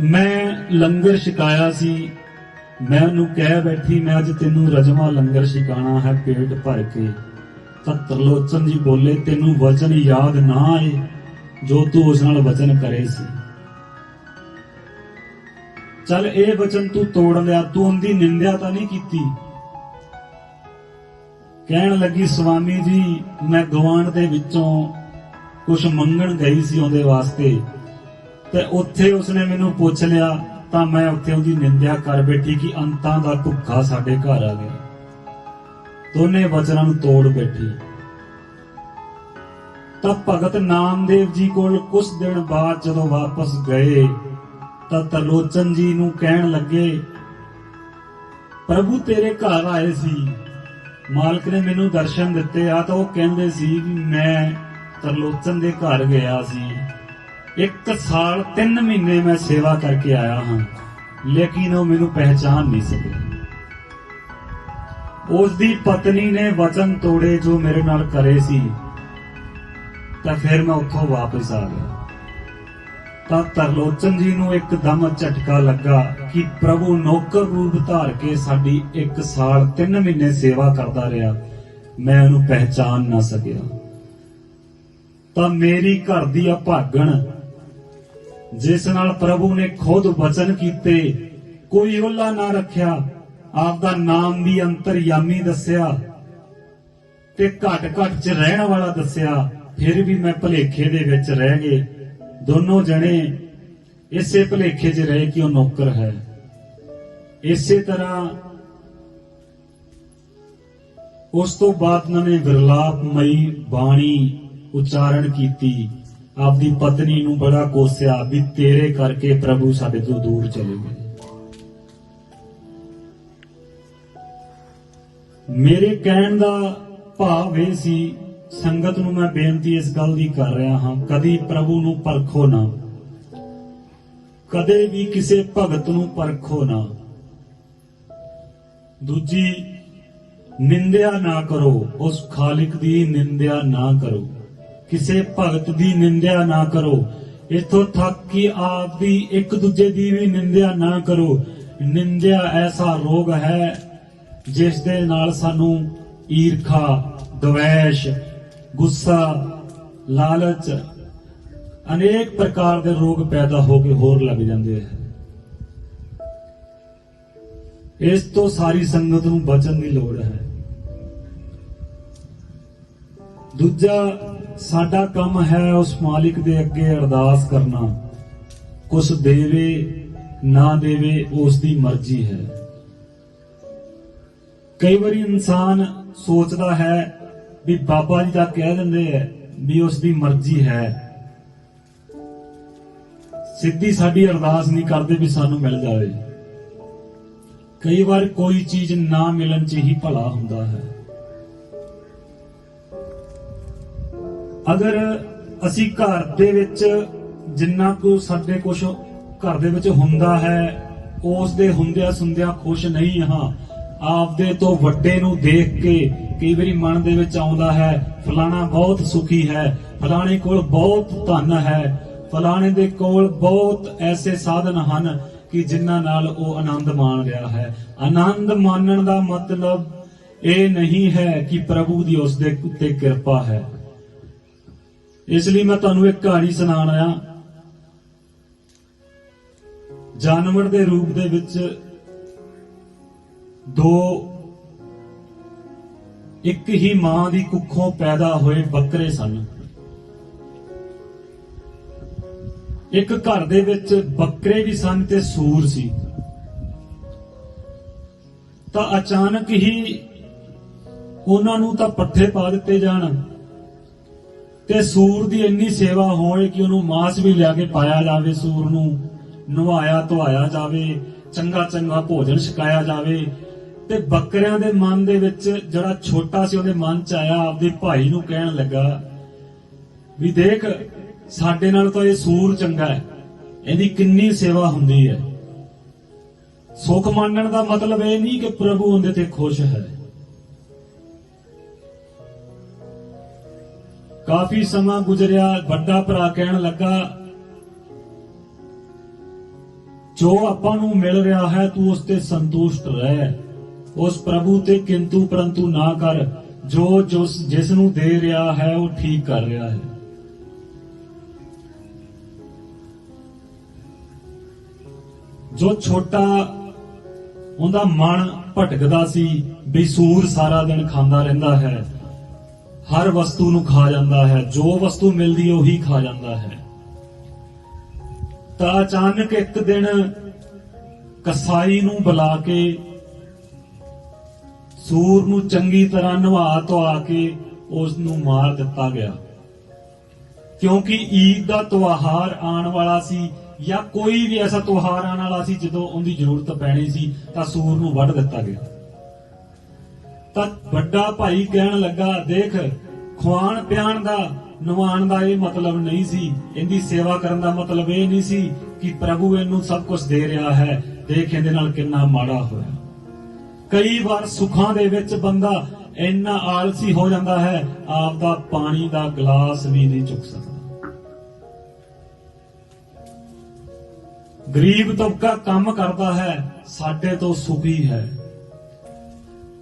ਮੈਂ ਲੰਗਰ ਛਕਾਇਆ ਸੀ, ਮੈਂ ਉਹਨੂੰ ਕਹਿ ਬੈਠੀ ਮੈਂ ਅੱਜ ਤੈਨੂੰ ਰਜਮਾ ਲੰਗਰ ਛਕਾਣਾ ਹੈ ਪੇਟ ਭਰ ਕੇ। ਤਾਂ ਤਰਲੋਚਨ ਜੀ ਬੋਲੇ, ਤੈਨੂੰ ਵਚਨ ਯਾਦ ਨਾ ਆਏ ਜੋ ਤੂੰ ਉਸ ਨਾਲ ਵਚਨ ਕਰੇ ਸੀ? ਚੱਲ ਇਹ ਵਚਨ ਤੂੰ ਤੋੜ ਲਿਆ, ਤੂੰ ਉਹਦੀ ਨਿੰਦਿਆ ਤਾਂ ਨਹੀਂ ਕੀਤੀ। ਕਹਿਣ ਲੱਗੀ, ਸਵਾਮੀ ਜੀ ਮੈਂ ਗਵਾਂਢ ਦੇ ਵਿੱਚੋਂ ਕੁਝ ਮੰਗਣ ਗਈ ਸੀ ਉਹਦੇ ਵਾਸਤੇ, ਤੇ ਉੱਥੇ ਉਸਨੇ ਮੈਨੂੰ ਪੁੱਛ ਲਿਆ ਤਾਂ ਮੈਂ ਉੱਥੇ ਉਹਦੀ ਨਿੰਦਿਆ ਕਰ ਬੈਠੀ ਕਿ ਅੰਤਾਂ ਦਾ ਭੁੱਖਾ ਸਾਡੇ ਘਰ ਆ ਗਿਆ। ਦੋਨੇ ਵਚਨਾਂ ਨੂੰ ਤੋੜ ਬੈਠੀ। ਤਾਂ ਭਗਤ ਨਾਮਦੇਵ ਜੀ ਕੋਲ ਕੁਝ ਦਿਨ ਬਾਅਦ ਜਦੋਂ ਵਾਪਸ ਗਏ ਤਾਂ ਤਰਲੋਚਨ ਜੀ ਨੂੰ ਕਹਿਣ ਲੱਗੇ, ਪ੍ਰਭੂ ਤੇਰੇ ਘਰ ਆਏ ਸੀ, ਮਾਲਕ ਨੇ ਮੈਨੂੰ ਦਰਸ਼ਨ ਦਿੱਤੇ ਆ। ਤਾਂ ਉਹ ਕਹਿੰਦੇ ਸੀ ਵੀ ਮੈਂ ਤਰਲੋਚਨ ਦੇ ਘਰ ਗਿਆ ਸੀ, 1 ਸਾਲ 3 ਮਹੀਨੇ ਮੈਂ ਸੇਵਾ ਕਰਕੇ ਆਇਆ ਹਾਂ, ਲੇਕਿਨ ਉਹ ਮੈਨੂੰ ਪਹਿਚਾਨ ਨਹੀਂ ਸਕਿਆ। ਉਸ ਦੀ ਪਤਨੀ ਨੇ ਵਚਨ ਤੋੜੇ ਜੋ ਮੇਰੇ ਨਾਲ ਕਰੇ ਸੀ, ਤਾਂ ਫਿਰ ਮੈਂ ਉੱਥੋਂ ਵਾਪਸ ਆ ਗਿਆ। ਤਾਂ ਤਰਲੋਚਨ ਜੀ ਨੂੰ ਇੱਕਦਮ ਝਟਕਾ ਲੱਗਾ ਕਿ ਪ੍ਰਭੂ ਨੌਕਰ ਰੂਪ ਧਾਰ ਕੇ ਸਾਡੀ 1 ਸਾਲ 3 ਮਹੀਨੇ ਸੇਵਾ ਕਰਦਾ ਰਿਹਾ, ਮੈਂ ਉਹਨੂੰ ਪਹਿਚਾਨ ਨਾ ਸਕਿਆ। ਤਾਂ ਮੇਰੀ ਘਰ ਦੀ ਅਭਾਗਣ, ਜਿਸ ਨਾਲ ਪ੍ਰਭੂ ਨੇ ਖੁਦ ਵਚਨ ਕੀਤੇ, ਕੋਈ ਓਹਲਾ ਨਾ ਰੱਖਿਆ, ਆਪਦਾ ਨਾਮ ਵੀ ਅੰਤਰਯਾਮੀ ਦੱਸਿਆ ਤੇ ਘਟ ਘਟ ਚ ਰਹਿਣ ਵਾਲਾ ਦੱਸਿਆ, ਫਿਰ ਵੀ ਮੈਂ ਭੁਲੇਖੇ ਦੇ ਵਿੱਚ ਰਹਿ ਗਏ। ਦੋਨੋਂ ਜਣੇ ਇਸੇ ਭੁਲੇਖੇ 'ਚ ਰਹੇ ਕਿ ਉਹ ਨੌਕਰ ਹੈ। ਇਸੇ ਤਰ੍ਹਾਂ ਉਸ ਤੋਂ ਬਾਅਦ ਉਹਨਾਂ ਨੇ ਵਿਰਲਾਪਮਈ ਬਾਣੀ ਉਚਾਰਨ ਕੀਤੀ, ਆਪਦੀ ਪਤਨੀ ਨੂੰ ਬੜਾ ਕੋਸਿਆ ਵੀ ਤੇਰੇ ਕਰਕੇ ਪ੍ਰਭੂ ਸਾਡੇ ਤੋਂ ਦੂਰ ਚਲੇ ਗਏ। ਮੇਰੇ ਕਹਿਣ ਦਾ ਭਾਵ ਇਹ ਸੀ, ਸੰਗਤ ਨੂੰ ਮੈਂ ਬੇਨਤੀ ਇਸ ਗੱਲ ਦੀ ਕਰ ਰਿਹਾ ਹਾਂ, ਕਦੀ ਪ੍ਰਭੂ ਨੂੰ ਪਰਖੋ ਨਾ, ਕਦੇ ਵੀ ਕਿਸੇ ਭਗਤ ਨੂੰ ਪਰਖੋ ਨਾ। ਦੂਜੀ, ਨਿੰਦਿਆ ਨਾ ਕਰੋ, ਉਸ ਖਾਲਿਕ ਦੀ ਨਿੰਦਿਆ ਨਾ ਕਰੋ, ਕਿਸੇ ਭਗਤ ਦੀ ਨਿੰਦਿਆ ਨਾ ਕਰੋ। ਇੱਥੋਂ ਤੱਕ ਕਿ ਆਪ ਦੀ ਇੱਕ ਦੂਜੇ ਦੀ ਵੀ ਨਿੰਦਿਆ ਨਾ ਕਰੋ। ਨਿੰਦਿਆ ਐਸਾ ਰੋਗ ਹੈ ਜਿਸ ਦੇ ਨਾਲ ਸਾਨੂੰ ਈਰਖਾ, ਦਵੈਸ਼, ਗੁੱਸਾ, ਲਾਲਚ, ਅਨੇਕ ਪ੍ਰਕਾਰ ਦੇ ਰੋਗ ਪੈਦਾ ਹੋ ਕੇ ਹੋਰ ਲੱਗ ਜਾਂਦੇ ਹੈ। ਇਸ ਤੋਂ ਸਾਰੀ ਸੰਗਤ ਨੂੰ ਬਚਣ ਦੀ ਲੋੜ ਹੈ। ਦੂਜਾ, ਸਾਡਾ ਕੰਮ ਹੈ ਉਸ ਮਾਲਿਕ ਦੇ ਅੱਗੇ ਅਰਦਾਸ ਕਰਨਾ, ਕੁਛ ਦੇਵੇ ਨਾ ਦੇਵੇ ਉਸ ਦੀ ਮਰਜ਼ੀ ਹੈ। ਕਈ ਵਾਰੀ ਇਨਸਾਨ ਸੋਚਦਾ ਹੈ ਵੀ ਬਾਬਾ ਜੀ ਤਾਂ ਕਹਿ ਦਿੰਦੇ ਹੈ ਵੀ ਉਸ ਦੀ ਮਰਜ਼ੀ ਹੈ, ਸਿੱਧੀ ਸਾਡੀ ਅਰਦਾਸ ਨਹੀਂ ਕਰਦੇ ਵੀ ਸਾਨੂੰ ਮਿਲ ਜਾਵੇ। ਕਈ ਵਾਰ ਕੋਈ ਚੀਜ਼ ਨਾ ਮਿਲਣ 'ਚ ਹੀ ਭਲਾ ਹੁੰਦਾ ਹੈ। ਅਗਰ ਅਸੀਂ ਘਰ ਦੇ ਵਿੱਚ ਜਿੰਨਾ ਕੁ ਸਾਡੇ ਕੁਛ ਘਰ ਦੇ ਵਿੱਚ ਹੁੰਦਾ ਹੈ, ਉਸ ਦੇ ਹੁੰਦਿਆਂ ਸੁਣਦਿਆਂ ਖੁਸ਼ ਨਹੀਂ ਹਾਂ। ਆਪਦੇ ਤੋਂ ਵੱਡੇ ਨੂੰ ਦੇਖ ਕੇ ਕਈ ਵਾਰੀ ਮਨ ਦੇ ਵਿੱਚ ਆਉਂਦਾ ਹੈ, ਫਲਾਣਾ ਬਹੁਤ ਸੁਖੀ ਹੈ, ਫਲਾਣੇ ਕੋਲ ਬਹੁਤ ਧਨ ਹੈ, ਫਲਾਣੇ ਦੇ ਕੋਲ ਬਹੁਤ ਐਸੇ ਸਾਧਨ ਹਨ ਕਿ ਜਿਨ੍ਹਾਂ ਨਾਲ ਉਹ ਆਨੰਦ ਮਾਣ ਰਿਹਾ ਹੈ। ਆਨੰਦ ਮਾਣਨ ਦਾ ਮਤਲਬ ਇਹ ਨਹੀਂ ਹੈ ਕਿ ਪ੍ਰਭੂ ਦੀ ਉਸ ਦੇ ਉੱਤੇ ਕਿਰਪਾ ਹੈ। ਇਸ ਲਈ ਮੈਂ ਤੁਹਾਨੂੰ ਇੱਕ ਕਹਾਣੀ ਸੁਣਾਉਣ ਆਇਆ। ਜਾਨਵਰ ਦੇ ਰੂਪ ਦੇ ਵਿੱਚ ਦੋ ਇੱਕ ਹੀ ਮਾਂ ਦੀ ਕੁੱਖੋਂ ਪੈਦਾ ਹੋਏ ਬੱਕਰੇ ਸਨ। ਇੱਕ ਘਰ ਦੇ ਵਿੱਚ ਬੱਕਰੇ ਵੀ ਸਨ ਤੇ ਸੂਰ ਸੀ। ਤਾਂ ਅਚਾਨਕ ਹੀ ਉਹਨਾਂ ਨੂੰ ਤਾਂ ਪੱਠੇ ਪਾ ਦਿੱਤੇ ਜਾਣ ਤੇ ਸੂਰ ਦੀ ਇੰਨੀ ਸੇਵਾ ਹੋਏ ਕਿ ਉਹਨੂੰ ਮਾਸ ਵੀ ਲਿਆ ਕੇ ਪਾਇਆ ਜਾਵੇ, ਸੂਰ ਨੂੰ ਨਵਾਇਆ ਧਵਾਇਆ ਜਾਵੇ, ਚੰਗਾ ਚੰਗਾ ਭੋਜਨ ਛਕਾਇਆ ਜਾਵੇ। ਤੇ ਬੱਕਰਿਆਂ ਦੇ ਮਨ ਦੇ ਵਿੱਚ ਜਿਹੜਾ ਛੋਟਾ ਸੀ, ਉਹਦੇ ਮਨ 'ਚ ਆਇਆ, ਆਪਦੇ ਭਾਈ ਨੂੰ ਕਹਿਣ ਲੱਗਾ ਵੀ ਦੇਖ, ਸਾਡੇ ਨਾਲ ਤਾਂ ਇਹ ਸੂਰ ਚੰਗਾ ਹੈ, ਇਹਦੀ ਕਿੰਨੀ ਸੇਵਾ ਹੁੰਦੀ ਹੈ। ਸੁਖ ਮੰਨਣ ਦਾ ਮਤਲਬ ਇਹ ਨਹੀਂ ਕਿ ਪ੍ਰਭੂ ਉਹਦੇ ਤੇ ਖੁਸ਼ ਹੈ। ਕਾਫੀ ਸਮਾਂ ਗੁਜ਼ਰਿਆ, ਵੱਡਾ ਭਰਾ ਕਹਿਣ ਲੱਗਾ ਜੋ ਆਪਾਂ ਨੂੰ ਮਿਲ ਰਿਹਾ ਹੈ ਤੂੰ ਉਸ ਤੇ ਸੰਤੁਸ਼ਟ ਰਹਿ, ਉਸ ਪ੍ਰਭੂ ਤੇ ਕਿੰਤੂ ਪਰੰਤੂ ਨਾ ਕਰ। ਜੋ ਜਿਸ ਨੂੰ ਦੇ ਰਿਹਾ ਹੈ ਉਹ ਠੀਕ ਕਰ ਰਿਹਾ ਹੈ। ਜੋ ਛੋਟਾ, ਉਹਦਾ ਮਨ ਭਟਕਦਾ ਸੀ ਵੀ ਸੂਰ ਸਾਰਾ ਦਿਨ ਖਾਂਦਾ ਰਹਿੰਦਾ ਹੈ, ਹਰ ਵਸਤੂ ਨੂੰ ਖਾ ਜਾਂਦਾ ਹੈ, ਜੋ ਵਸਤੂ ਮਿਲਦੀ ਉਹੀ ਖਾ ਜਾਂਦਾ ਹੈ। ਤਾਂ ਅਚਾਨਕ ਇੱਕ ਦਿਨ ਕਸਾਈ ਨੂੰ ਬੁਲਾ ਕੇ ਸੂਰ ਨੂੰ ਚੰਗੀ ਤਰ੍ਹਾਂ ਨਵਾ ਧਵਾ ਕੇ ਉਸ ਨੂੰ ਮਾਰ ਦਿੱਤਾ ਗਿਆ, ਕਿਉਂਕਿ ਈਦ ਦਾ ਤਿਉਹਾਰ ਆਉਣ ਵਾਲਾ ਸੀ ਜਾਂ ਕੋਈ ਵੀ ਐਸਾ ਤਿਉਹਾਰ ਆਉਣ ਵਾਲਾ ਸੀ ਜਦੋਂ ਉਹਦੀ ਜ਼ਰੂਰਤ ਪੈਣੀ ਸੀ, ਤਾਂ ਸੂਰ ਨੂੰ ਵੱਢ ਦਿੱਤਾ ਗਿਆ। ਤਾਂ ਵੱਡਾ ਭਾਈ ਕਹਿਣ ਲੱਗਾ ਦੇਖ, ਖਵਾਣ ਪਿਆਣ ਦਾ, ਨਵਾਉਣ ਦਾ ਇਹ ਮਤਲਬ ਨਹੀਂ ਸੀ, ਇਹਦੀ ਸੇਵਾ ਕਰਨ ਦਾ ਮਤਲਬ ਇਹ ਨਹੀਂ ਸੀ ਕਿ ਪ੍ਰਭੂ ਇਹਨੂੰ ਸਭ ਕੁਝ ਦੇ ਰਿਹਾ ਹੈ, ਦੇਖ ਇਹਦੇ ਨਾਲ ਕਿੰਨਾ ਮਾੜਾ ਹੋਇਆ। ਕਈ ਵਾਰ ਸੁੱਖਾਂ ਦੇ ਵਿੱਚ ਬੰਦਾ ਇੰਨਾ ਆਲਸੀ ਹੋ ਜਾਂਦਾ ਹੈ, ਆਪਦਾ ਪਾਣੀ ਦਾ ਗਲਾਸ ਵੀ ਨਹੀਂ ਚੁੱਕ ਸਕਦਾ। ਗਰੀਬ ਤਬਕਾ ਕੰਮ ਕਰਦਾ ਹੈ, ਸਾਡੇ ਤੋਂ ਸੁਖੀ ਹੈ।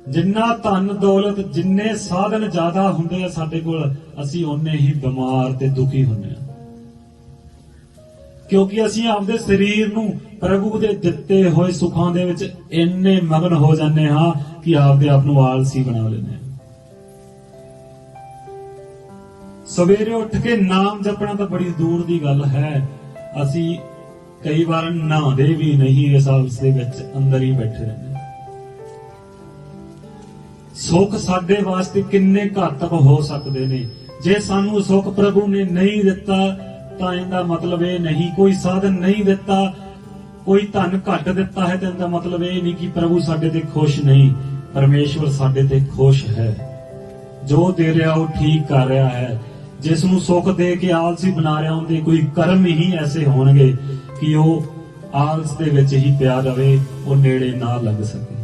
जिन्ना धन दौलत जिन्ने साधन ज्यादा हुंदे आ साडे कोल असीं उन्ने ही बीमार ते दुखी हुंदे आ, क्योंकि असीं आपदे शरीर नूं प्रभु दे दित्ते होए सुखां दे विच इन्ने मगन हो जाने हां कि आपदे आप नूं आलसी बना लेने। सवेरे उठ के नाम जपना तो बड़ी दूर दी गल है, असीं कई बार नहाते भी नहीं, इस आलस दे विच अंदर ही बैठे रहने। सुख साडे वास्ते किन्ने घातक हो सकते ने। जे सानू सुख प्रभु ने नहीं दिता तां इहदा मतलब ये नहीं, कोई साधन नहीं दिता, कोई धन घट दिता है तो इहदा मतलब ये नहीं कि प्रभु साडे ते खुश नहीं। परमेश्वर साडे ते खुश है, जो दे रहा वो ठीक कर रहा है। जिसनू सुख दे के आलसी बना रहा उनके कोई कर्म ही ऐसे होणगे कि वो आलस दे विच ही पिया रहे, वो नेड़े ना लग सके।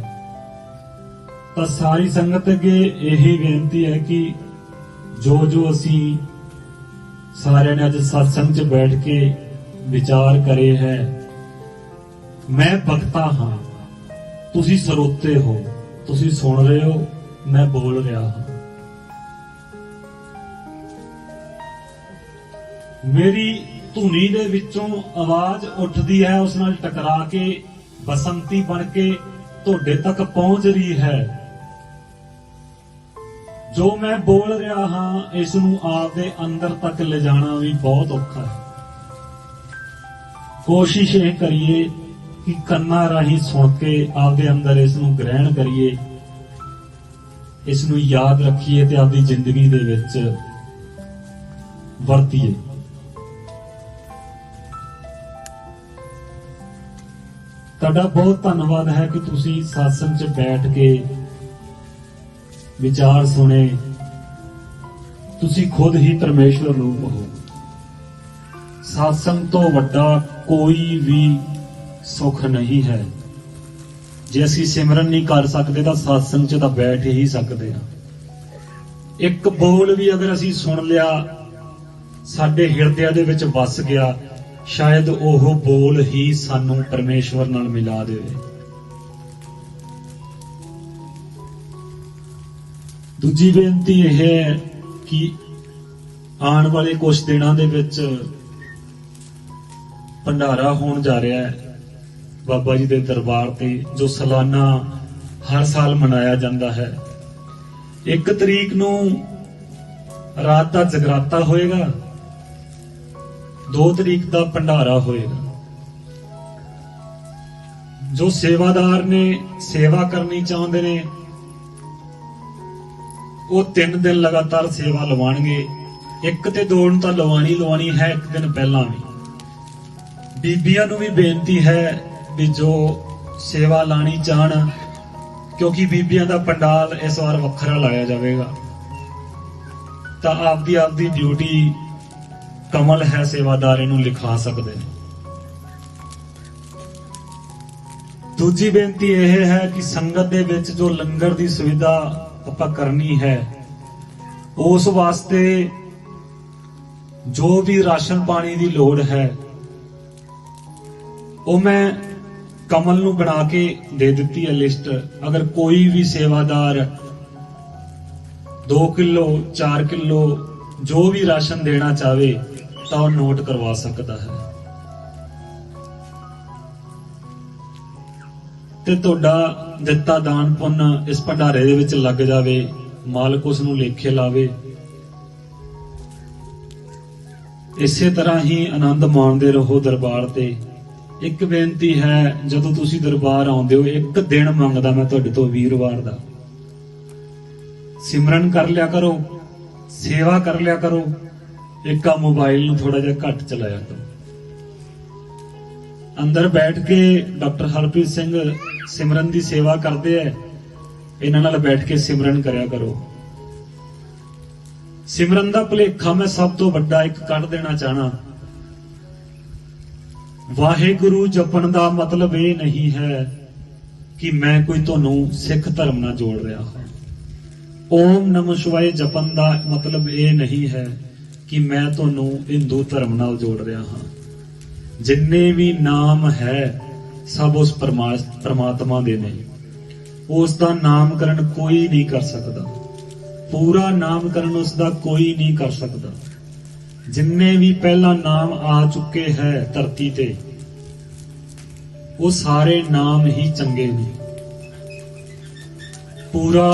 तो सारी संगत अगे यही बेनती है कि जो जो असी सारे ने अज सत्संग च बैठ के विचार करे है, मैं वक्ता हाँ, तुसी सरोते हो, तुसी सुन रहे हो, मैं बोल रहा हाँ। मेरी धुनी दे विचों आवाज उठदी है, उस नाल टकरा के बसंती बन के तुहाडे तक पहुंच रही है। जो मैं बोल रहा हाँ इसनू आपदे अंदर तक ले जाना भी बहुत औखा है। कोशिश ये करिए कि कन्ना राही सुन के आपदे अंदर इसनू ग्रहण करिए, इसनू याद रखिए ते आपदी जिंदगी दे विच वरतीए। तुहाडा बहुत धन्नवाद है कि तुसी सत्संग च बैठ के विचार सुने। तुसी खुद ही परमेश्वर रूप हो। सत्संग तो वड्डा कोई भी सुख नहीं है। जे असीं सिमरन नहीं कर सकते तो सत्संग च तां बैठ ही सकते हैं। एक बोल भी अगर असीं सुन लिया, साडे हिरदे दे विच वस गया, शायद ओह बोल ही सानू परमेश्वर नाल मिला देवे। दूजी बेनती यह है कि आने वाले कुछ दिनों दे विच भंडारा होण जा रहा है बाबा जी दे दरबार ते, जो सालाना हर साल मनाया जाता है। 1 तरीक नूं रात का जगराता होएगा, 2 तरीक का भंडारा होएगा। जो सेवादार ने सेवा करनी चाहते ने वो 3 दिन लगातार सेवा लवाणगे। 1 ते 2 तो लवानी है, 1 दिन पहला भी। बीबियां नूं भी बेनती है भी जो सेवा लानी चाहन, क्योंकि बीबियां दा पंडाल इस बार वखरा लाया जाएगा, तो आपदी ड्यूटी कमल है सेवादार इहनूं लिखा सकते हैं। दूजी बेनती यह है कि संगत दे विच जो लंगर की सुविधा आपां करनी है, उस वास्ते जो भी राशन पानी की लोड़ है वो मैं कमल नूं बना के दे दिती है लिस्ट। अगर कोई भी सेवादार 2 किलो 4 किलो जो भी राशन देना चाहे तो वो नोट करवा सकता है। ते तुहाडा दिता दान पुण्य इस भंडारे दे विच लग जावे, मालक उस नूं लेखे लावे। इसे तरह ही आनंद माणदे रहो दरबार ते। एक बेनती है, जदों तुसीं दरबार आउंदे हो, 1 दिन मंगदा मैं तुहाडे तो वीरवार दा। सिमरन कर लिया करो, सेवा कर लिया करो, एक मोबाइल नूं थोड़ा जिहा घट चलाया करो। अंदर बैठ के डॉक्टर हरप्रीत सिंह सिमरन की सेवा करते हैं, इन्हां नाल बैठ के सिमरन करया करो। सिमरन का भुलेखा मैं सब तो वड्डा एक कढ देना चाहना। वाहेगुरु जपन का मतलब ये नहीं है कि मैं कोई तुहानू सिख धर्म नाल जोड़ रहा हूं। ओम नमः शिवाय जपन का मतलब ये नहीं है कि मैं तुहानू हिंदू धर्म नाल जोड़ रहा हूं। जिन्ने भी नाम है सब उस परमात्मा दे ने। ਉਸ ਦਾ ਨਾਮਕਰਨ ਕੋਈ ਨਹੀਂ ਕਰ ਸਕਦਾ। ਪੂਰਾ ਨਾਮਕਰਨ ਉਸ ਦਾ ਕੋਈ ਨਹੀਂ ਕਰ ਸਕਦਾ। ਜਿੰਨੇ ਵੀ ਪਹਿਲਾ ਨਾਮ ਆ ਚੁੱਕੇ ਹੈ ਧਰਤੀ ਤੇ, ਉਹ ਸਾਰੇ ਨਾਮ ਹੀ ਚੰਗੇ ਨੇ। ਪੂਰਾ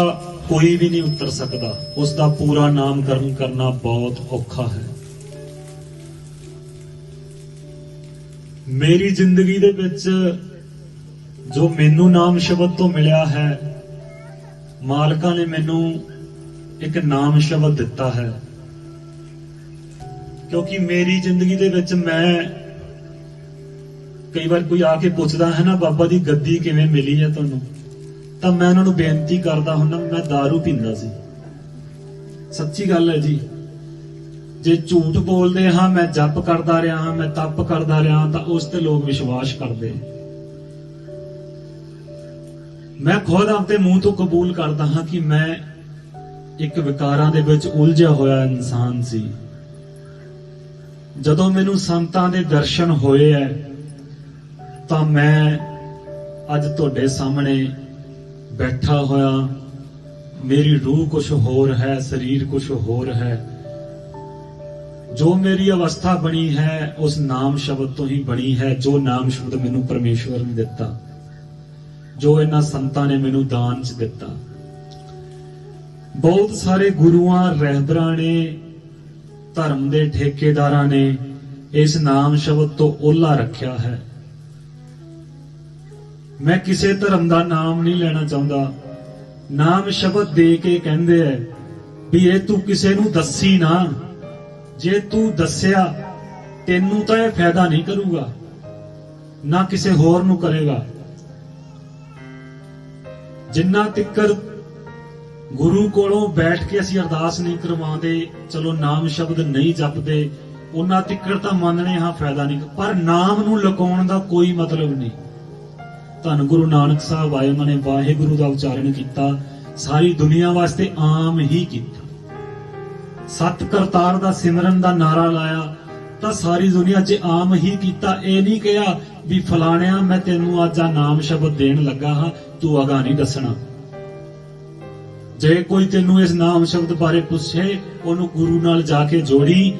ਕੋਈ ਵੀ ਨਹੀਂ ਉਤਰ ਸਕਦਾ। ਉਸ ਦਾ ਪੂਰਾ ਨਾਮਕਰਨ ਕਰਨਾ ਬਹੁਤ ਔਖਾ ਹੈ। ਮੇਰੀ ਜ਼ਿੰਦਗੀ ਦੇ ਵਿੱਚ ਜੋ ਮੈਨੂੰ ਨਾਮ ਸ਼ਬਦ ਤੋਂ ਮਿਲਿਆ ਹੈ, ਮਾਲਕਾਂ ਨੇ ਮੈਨੂੰ ਇੱਕ ਨਾਮ ਸ਼ਬਦ ਦਿੱਤਾ ਹੈ। ਕਿਉਂਕਿ ਮੇਰੀ ਜ਼ਿੰਦਗੀ ਦੇ ਵਿੱਚ ਮੈਂ ਕਈ ਵਾਰ ਕੋਈ ਆ ਕੇ ਪੁੱਛਦਾ ਹੈ ਨਾ, ਬਾਬਾ ਦੀ ਗੱਦੀ ਕਿਵੇਂ ਮਿਲੀ ਹੈ ਤੁਹਾਨੂੰ, ਤਾਂ ਮੈਂ ਉਹਨਾਂ ਨੂੰ ਬੇਨਤੀ ਕਰਦਾ ਹੁੰਦਾ, ਮੈਂ ਦਾਰੂ ਪੀਂਦਾ ਸੀ। ਸੱਚੀ ਗੱਲ ਹੈ ਜੀ। ਜੇ ਝੂਠ ਬੋਲਦੇ ਹਾਂ, ਮੈਂ ਜਪ ਕਰਦਾ ਰਿਹਾ ਹਾਂ, ਮੈਂ ਤਪ ਕਰਦਾ ਰਿਹਾ, ਤਾਂ ਉਸ ਤੇ ਲੋਕ ਵਿਸ਼ਵਾਸ ਕਰਦੇ। ਮੈਂ ਖੁਦ ਆਪਣੇ ਮੂੰਹ ਤੋਂ ਕਬੂਲ ਕਰਦਾ ਹਾਂ ਕਿ ਮੈਂ ਇੱਕ ਵਿਕਾਰਾਂ ਦੇ ਵਿੱਚ ਉਲਝਿਆ ਹੋਇਆ ਇਨਸਾਨ ਸੀ। ਜਦੋਂ ਮੈਨੂੰ ਸੰਤਾਂ ਦੇ ਦਰਸ਼ਨ ਹੋਏ ਹੈ, ਤਾਂ ਮੈਂ ਅੱਜ ਤੁਹਾਡੇ ਸਾਹਮਣੇ ਬੈਠਾ ਹੋਇਆ। ਮੇਰੀ ਰੂਹ ਕੁਝ ਹੋਰ ਹੈ, ਸਰੀਰ ਕੁਝ ਹੋਰ ਹੈ। ਜੋ ਮੇਰੀ ਅਵਸਥਾ ਬਣੀ ਹੈ ਉਸ ਨਾਮ ਸ਼ਬਦ ਤੋਂ ਹੀ ਬਣੀ ਹੈ। ਜੋ ਨਾਮ ਸ਼ਬਦ ਮੈਨੂੰ ਪਰਮੇਸ਼ਵਰ ਨੇ ਦਿੱਤਾ, ਜੋ ਇਹਨਾਂ ਸੰਤਾਂ ਨੇ ਮੈਨੂੰ ਦਾਨ 'ਚ ਦਿੱਤਾ। ਬਹੁਤ ਸਾਰੇ ਗੁਰੂਆਂ, ਰਹਿਬਰਾਂ ਨੇ, ਧਰਮ ਦੇ ਠੇਕੇਦਾਰਾਂ ਨੇ ਇਸ ਨਾਮ ਸ਼ਬਦ ਤੋਂ ਓਹਲਾ ਰੱਖਿਆ ਹੈ। ਮੈਂ ਕਿਸੇ ਧਰਮ ਦਾ ਨਾਮ ਨਹੀਂ ਲੈਣਾ ਚਾਹੁੰਦਾ। ਨਾਮ ਸ਼ਬਦ ਦੇ ਕੇ ਕਹਿੰਦੇ ਐ ਵੀ ਇਹ ਤੂੰ ਕਿਸੇ ਨੂੰ ਦੱਸੀ ਨਾ। ਜੇ ਤੂੰ ਦੱਸਿਆ, ਤੈਨੂੰ ਤਾਂ ਇਹ ਫਾਇਦਾ ਨਹੀਂ ਕਰੂਗਾ, ਨਾ ਕਿਸੇ ਹੋਰ ਨੂੰ ਕਰੇਗਾ। ਜਿੰਨਾ ਤਿੱਕਰ ਗੁਰੂ ਕੋਲੋਂ ਬੈਠ ਕੇ ਅਸੀਂ ਅਰਦਾਸ ਨਹੀਂ ਕਰਵਾਉਂਦੇ, ਚਲੋ ਨਾਮ ਸ਼ਬਦ ਨਹੀਂ ਜਪਦੇ, ਉਹਨਾਂ ਤਿੱਕਰ ਤਾਂ ਮੰਨਣੇ ਹਾਂ ਫਾਇਦਾ ਨਹੀਂ। ਪਰ ਨਾਮ ਨੂੰ ਲੁਕਾਉਣ ਦਾ ਕੋਈ ਮਤਲਬ ਨਹੀਂ। ਧੰਨ ਗੁਰੂ ਨਾਨਕ ਸਾਹਿਬ ਆਏ, ਉਹਨਾਂ ਨੇ ਵਾਹਿਗੁਰੂ ਦਾ ਉਚਾਰਨ ਕੀਤਾ, ਸਾਰੀ ਦੁਨੀਆ ਵਾਸਤੇ ਆਮ ਹੀ ਕੀਤਾ। ਸਤ ਕਰਤਾਰ ਦਾ ਸਿਮਰਨ ਦਾ ਨਾਰਾ ਲਾਇਆ ਤਾਂ ਸਾਰੀ ਦੁਨੀਆ 'ਚ ਆਮ ਹੀ ਕੀਤਾ। ਇਹ ਨਹੀਂ ਕਿਹਾ ਵੀ ਫਲਾਣਿਆ ਮੈਂ ਤੈਨੂੰ ਅੱਜ ਆ ਨਾਮ ਸ਼ਬਦ ਦੇਣ ਲੱਗਾ ਹਾਂ, ਤੂੰ ਅਗਾ ਨਹੀਂ ਦੱਸਣਾ। ਜੇ ਕੋਈ ਤੈਨੂੰ ਇਸ ਨਾਮ ਸ਼ਬਦ ਬਾਰੇ ਪੁੱਛੇ, ਉਹਨੂੰ ਗੁਰੂ ਨਾਲ ਜਾ ਕੇ ਜੋੜੀ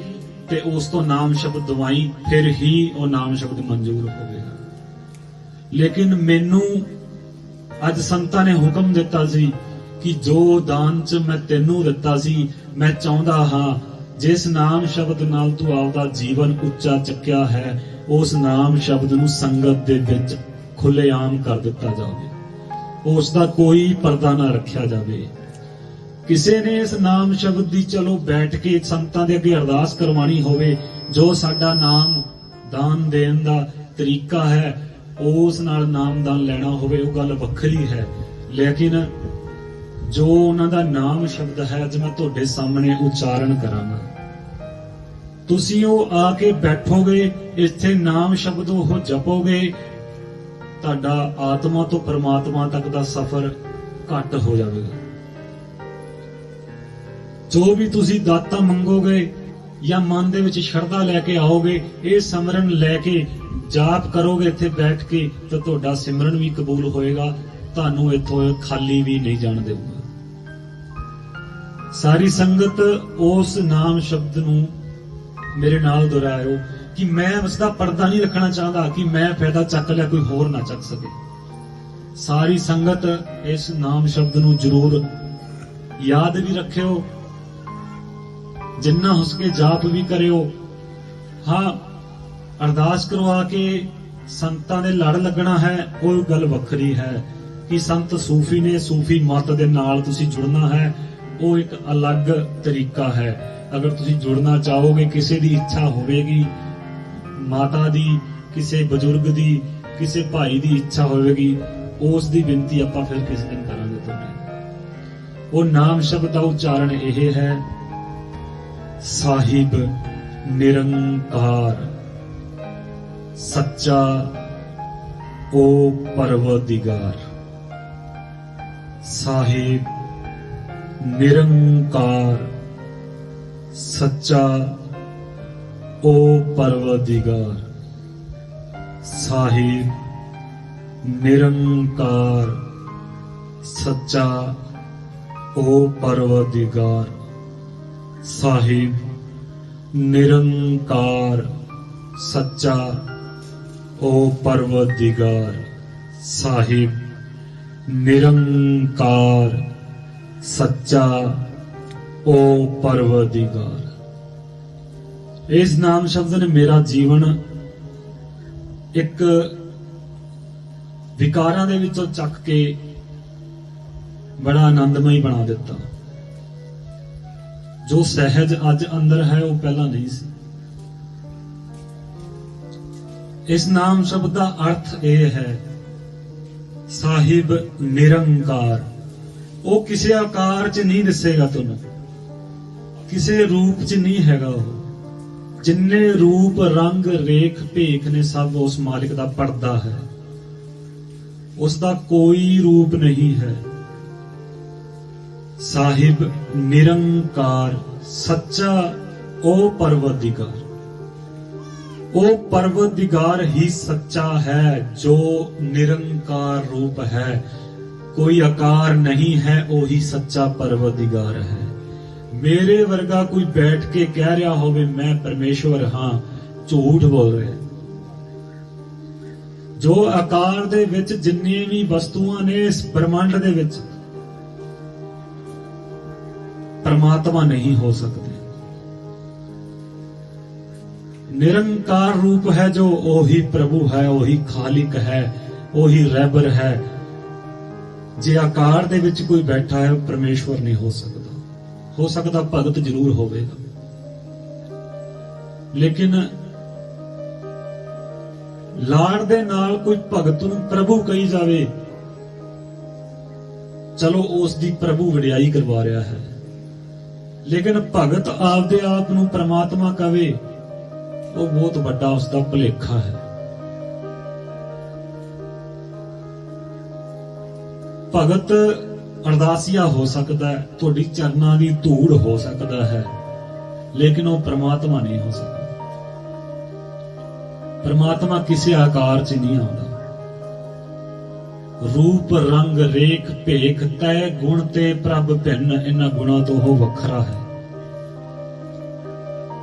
ਤੇ ਉਸ ਤੋਂ ਨਾਮ ਸ਼ਬਦ ਦਵਾਈ, ਫਿਰ ਹੀ ਉਹ ਨਾਮ ਸ਼ਬਦ ਮਨਜ਼ੂਰ ਹੋਵੇਗਾ। ਲੇਕਿਨ ਮੈਨੂੰ ਅੱਜ ਸੰਤਾਂ ਨੇ ਹੁਕਮ ਦਿੱਤਾ ਸੀ ਕਿ ਜੋ ਦਾਨ 'ਚ ਮੈਂ ਤੈਨੂੰ ਦਿੱਤਾ ਸੀ, ਮੈਂ ਚਾਹੁੰਦਾ ਹਾਂ ਜਿਸ ਨਾਮ ਸ਼ਬਦ ਨਾਲ ਤੂੰ ਆਪਦਾ ਜੀਵਨ ਉੱਚਾ ਚੱਕਿਆ ਹੈ, ਉਸ ਨਾਮ ਸ਼ਬਦ ਨੂੰ ਸੰਗਤ ਦੇ ਵਿੱਚ ਖੁੱਲ੍ਹੇਆਮ ਕਰ ਦਿੱਤਾ ਜਾਵੇ। ਉਸ ਦਾ ਕੋਈ ਪਰਦਾ ਨਾ ਰੱਖਿਆ ਜਾਵੇ। ਕਿਸੇ ਨੇ ਇਸ ਨਾਮ ਸ਼ਬਦ ਦੀ ਚਲੋ ਬੈਠ ਕੇ ਸੰਤਾਂ ਦੇ ਅੱਗੇ ਅਰਦਾਸ ਕਰਵਾਣੀ ਹੋਵੇ, ਜੋ ਸਾਡਾ ਨਾਮ ਦਾਨ ਦੇਣ ਦਾ ਤਰੀਕਾ ਹੈ, ਉਸ ਨਾਲ ਨਾਮਦਾਨ ਲੈਣਾ ਹੋਵੇ, ਉਹ ਗੱਲ ਵੱਖਰੀ ਹੈ। ਲੇਕਿਨ ਜੋ ਉਹਨਾਂ ਦਾ ਨਾਮ ਸ਼ਬਦ ਹੈ, ਅੱਜ ਮੈਂ ਤੁਹਾਡੇ ਸਾਹਮਣੇ ਉਚਾਰਨ ਕਰਾਂਗਾ, ਤੁਸੀਂ ਉਹ ਆ ਕੇ ਬੈਠੋਗੇ, ਇੱਥੇ ਨਾਮ ਸ਼ਬਦ ਉਹ ਜਪੋਗੇ, ਤੁਹਾਡਾ ਆਤਮਾ ਤੋਂ ਪਰਮਾਤਮਾ ਤੱਕ ਦਾ ਸਫ਼ਰ ਘੱਟ ਹੋ ਜਾਵੇਗਾ। ਜੋ ਵੀ ਤੁਸੀਂ ਦਾਤਾ ਮੰਗੋਗੇ ਜਾਂ ਮਨ ਦੇ ਵਿੱਚ ਸ਼ਰਧਾ ਲੈ ਕੇ ਆਓਗੇ, ਇਹ ਸਿਮਰਨ ਲੈ ਕੇ ਜਾਪ ਕਰੋਗੇ ਇੱਥੇ ਬੈਠ ਕੇ, ਤਾਂ ਤੁਹਾਡਾ ਸਿਮਰਨ ਵੀ ਕਬੂਲ ਹੋਏਗਾ। ਤੁਹਾਨੂੰ ਇੱਥੋਂ ਖਾਲੀ ਵੀ ਨਹੀਂ ਜਾਣ ਦੇਊਗਾ। ਸਾਰੀ ਸੰਗਤ ਉਸ ਨਾਮ ਸ਼ਬਦ ਨੂੰ ਮੇਰੇ ਨਾਲ ਦੁਹਰਾਇਓ ਕਿ ਮੈਂ ਉਸ ਦਾ ਪਰਦਾ ਨਹੀਂ ਰੱਖਣਾ ਚਾਹੁੰਦਾ ਕਿ ਮੈਂ ਫਾਇਦਾ ਚੱਕ ਲਿਆ, ਕੋਈ ਹੋਰ ਨਾ ਚੱਕ ਸਕੇ। ਸਾਰੀ ਸੰਗਤ ਇਸ ਨਾਮ ਸ਼ਬਦ ਨੂੰ ਜ਼ਰੂਰ ਯਾਦ ਵੀ ਰੱਖਿਓ, ਜਿੰਨਾ ਹੋ ਸਕੇ ਜਾਪ ਵੀ ਕਰਿਓ। ਹਾਂ, ਅਰਦਾਸ ਕਰਵਾ ਕੇ ਸੰਤਾਂ ਦੇ ਲੜ ਲੱਗਣਾ ਹੈ, ਉਹ ਗੱਲ ਵੱਖਰੀ ਹੈ ਕਿ ਸੰਤ ਸੂਫੀ ਨੇ, ਸੂਫੀ ਮਤ ਦੇ ਨਾਲ ਤੁਸੀਂ ਜੁੜਨਾ ਹੈ, ਉਹ ਇੱਕ ਅਲੱਗ ਤਰੀਕਾ ਹੈ। ਅਗਰ ਤੁਸੀਂ ਜੁੜਨਾ ਚਾਹੋਗੇ, ਕਿਸੇ ਦੀ ਇੱਛਾ ਹੋਵੇਗੀ, ਮਾਤਾ ਦੀ, ਕਿਸੇ ਬਜ਼ੁਰਗ ਦੀ, ਕਿਸੇ ਭਾਈ ਦੀ ਇੱਛਾ ਹੋਵੇਗੀ, ਉਸ ਦੀ ਬੇਨਤੀ ਆਪਾਂ ਫਿਰ ਕਿਸੇ ਦਿਨ ਕਰਾਂਗੇ ਤੁਹਾਡੇ। ਉਹ ਨਾਮ ਸ਼ਬਦ ਦਾ ਉਚਾਰਨ ਇਹ ਹੈ, ਸਾਹਿਬ ਨਿਰੰਕਾਰ ਸੱਚਾ ਓ ਪਰਵਰਦਿਗਾਰ। ਸਾਹਿਬ ਨਿਰੰਕਾਰ ਸੱਚਾ ਓ ਪਰਵਰਦਿਗਾਰ। ਸਾਹਿਬ ਨਿਰੰਕਾਰ सच्चा ओ परवरदिगार साहिब निरंकार। सच्चा ओ परवरदिगार साहिब निरंकार। सच्चा ओ परवरदिगार। इस नाम शब्द ने मेरा जीवन एक विकारां दे विचों चक के बड़ा आनंदमय बना दिता। जो सहज अज अंदर है वो पहला नहीं सी। इस नाम शब्द का अर्थ यह है साहिब निरंकार। वो किसी आकार च नहीं दिसेगा तुहानू, किसी रूप च नहीं हैगा। वो जिन्ने रूप रंग रेख भेख ने सब उस मालिक का पर्दा है, उसका कोई रूप नहीं है। साहिब निरंकार सच्चा ओ परवरदिगार। ओ परवरदिगार ही सच्चा है जो निरंकार रूप है। कोई आकार नहीं है, वो ही सच्चा परवरदिगार है। मेरे वर्गा कोई बैठ के कह रहा होवे मैं परमेश्वर हाँ, झूठ बोल रहे। जो आकार दे विच जिन्नी भी वस्तुआं ने इस ब्रह्मांड दे विच परमात्मा नहीं हो सकते। निरंकार रूप है जो ओही प्रभु है, ओही खालिक है, ओही रैबर है। जे आकार दे विच कोई बैठा है परमेश्वर नहीं हो सकता। हो सकता भगत जरूर होवेगा, लेकिन लाड़ दे नाल कोई भगत नूं प्रभु कही जावे, चलो उस दी प्रभु वडियाई करवा रहा है। लेकिन भगत आपदे आप नूं परमात्मा कहे, वो बहुत बड़ा उसका भुलेखा है। भगत अरदासिया हो सकता है, तुहाडी चरनां दी धूड़ हो सकता है, लेकिन वो परमात्मा नहीं हो सकता। परमात्मा किसी आकार च नहीं आता। रूप रंग रेख भेख तय गुण ते प्रभ भिन्न, इन्हां गुणां तो वो वखरा है।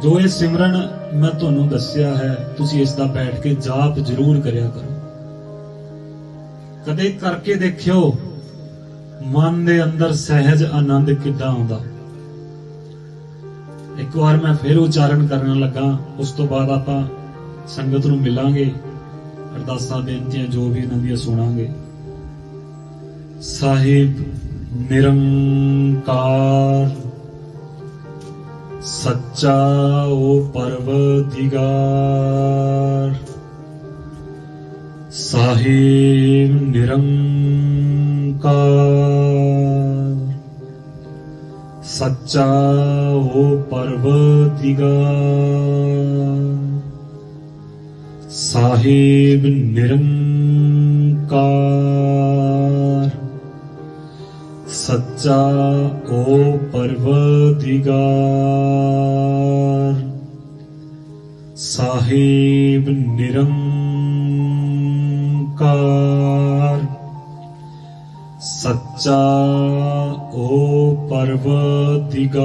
जो ये सिमरन मैं तुहानूं दस्सिया है, तुसीं इसदा बैठ के जाप जरूर करिया करो। कदे करके देखियो मन दे अंदर सहज आनंद किद्दां आउंदा। एक बार मैं फिर उच्चारण करन लगा, उस तो बाद आपां संगत नूं मिलांगे, अरदासां बेनतियां जो भी इन्हां दियां सुणांगे। साहिब निरंकार सच्चा ओ परवरदिगार। साहिब निरंकार सच्चा ओ परवरदिगार। साहिब निरंकार सच्चा ओ परवरदिगार। साहिब निरंकार सच्चा ओ परवरदिगार।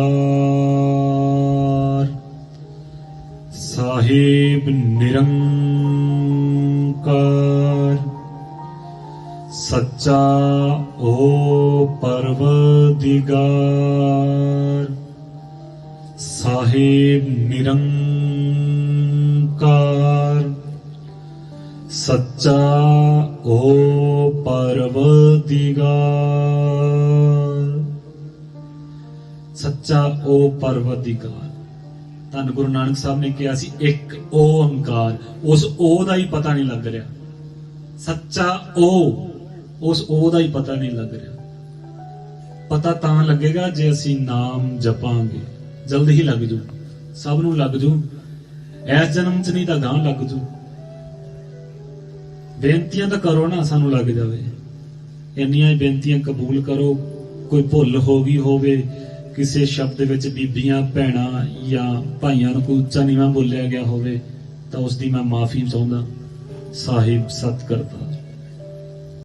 साहिब निरंकार सच्चा ओ परवरदिगार। साहिब निरंकार सच्चा ओ परवरदिगार। सच्चा ओ परवरदिगार। धन गुरु नानक साहब ने कहा सी एक ओंकार, उस ओ दा ही पता नहीं लग रहा। सच्चा ओ, उस ओ दा ही पता नहीं लग रहा। पता तां लगेगा जे असी नाम जपांगे, जल्द ही लग जू, सब नूं लग जू। इस जन्म च नहीं तां गां लग जू। बेनतियां तां करो ना, सानू लग जावे। इन्नियां ही बेनतियां कबूल करो। कोई भुल हो गई होवे, किसी शब्द विच बीबियां भैणां या भाइयां नूं कोई उच्चा नीवां बोलिया गया होवे, तां उसदी मैं माफी चाहुंदा। साहिब सत करता।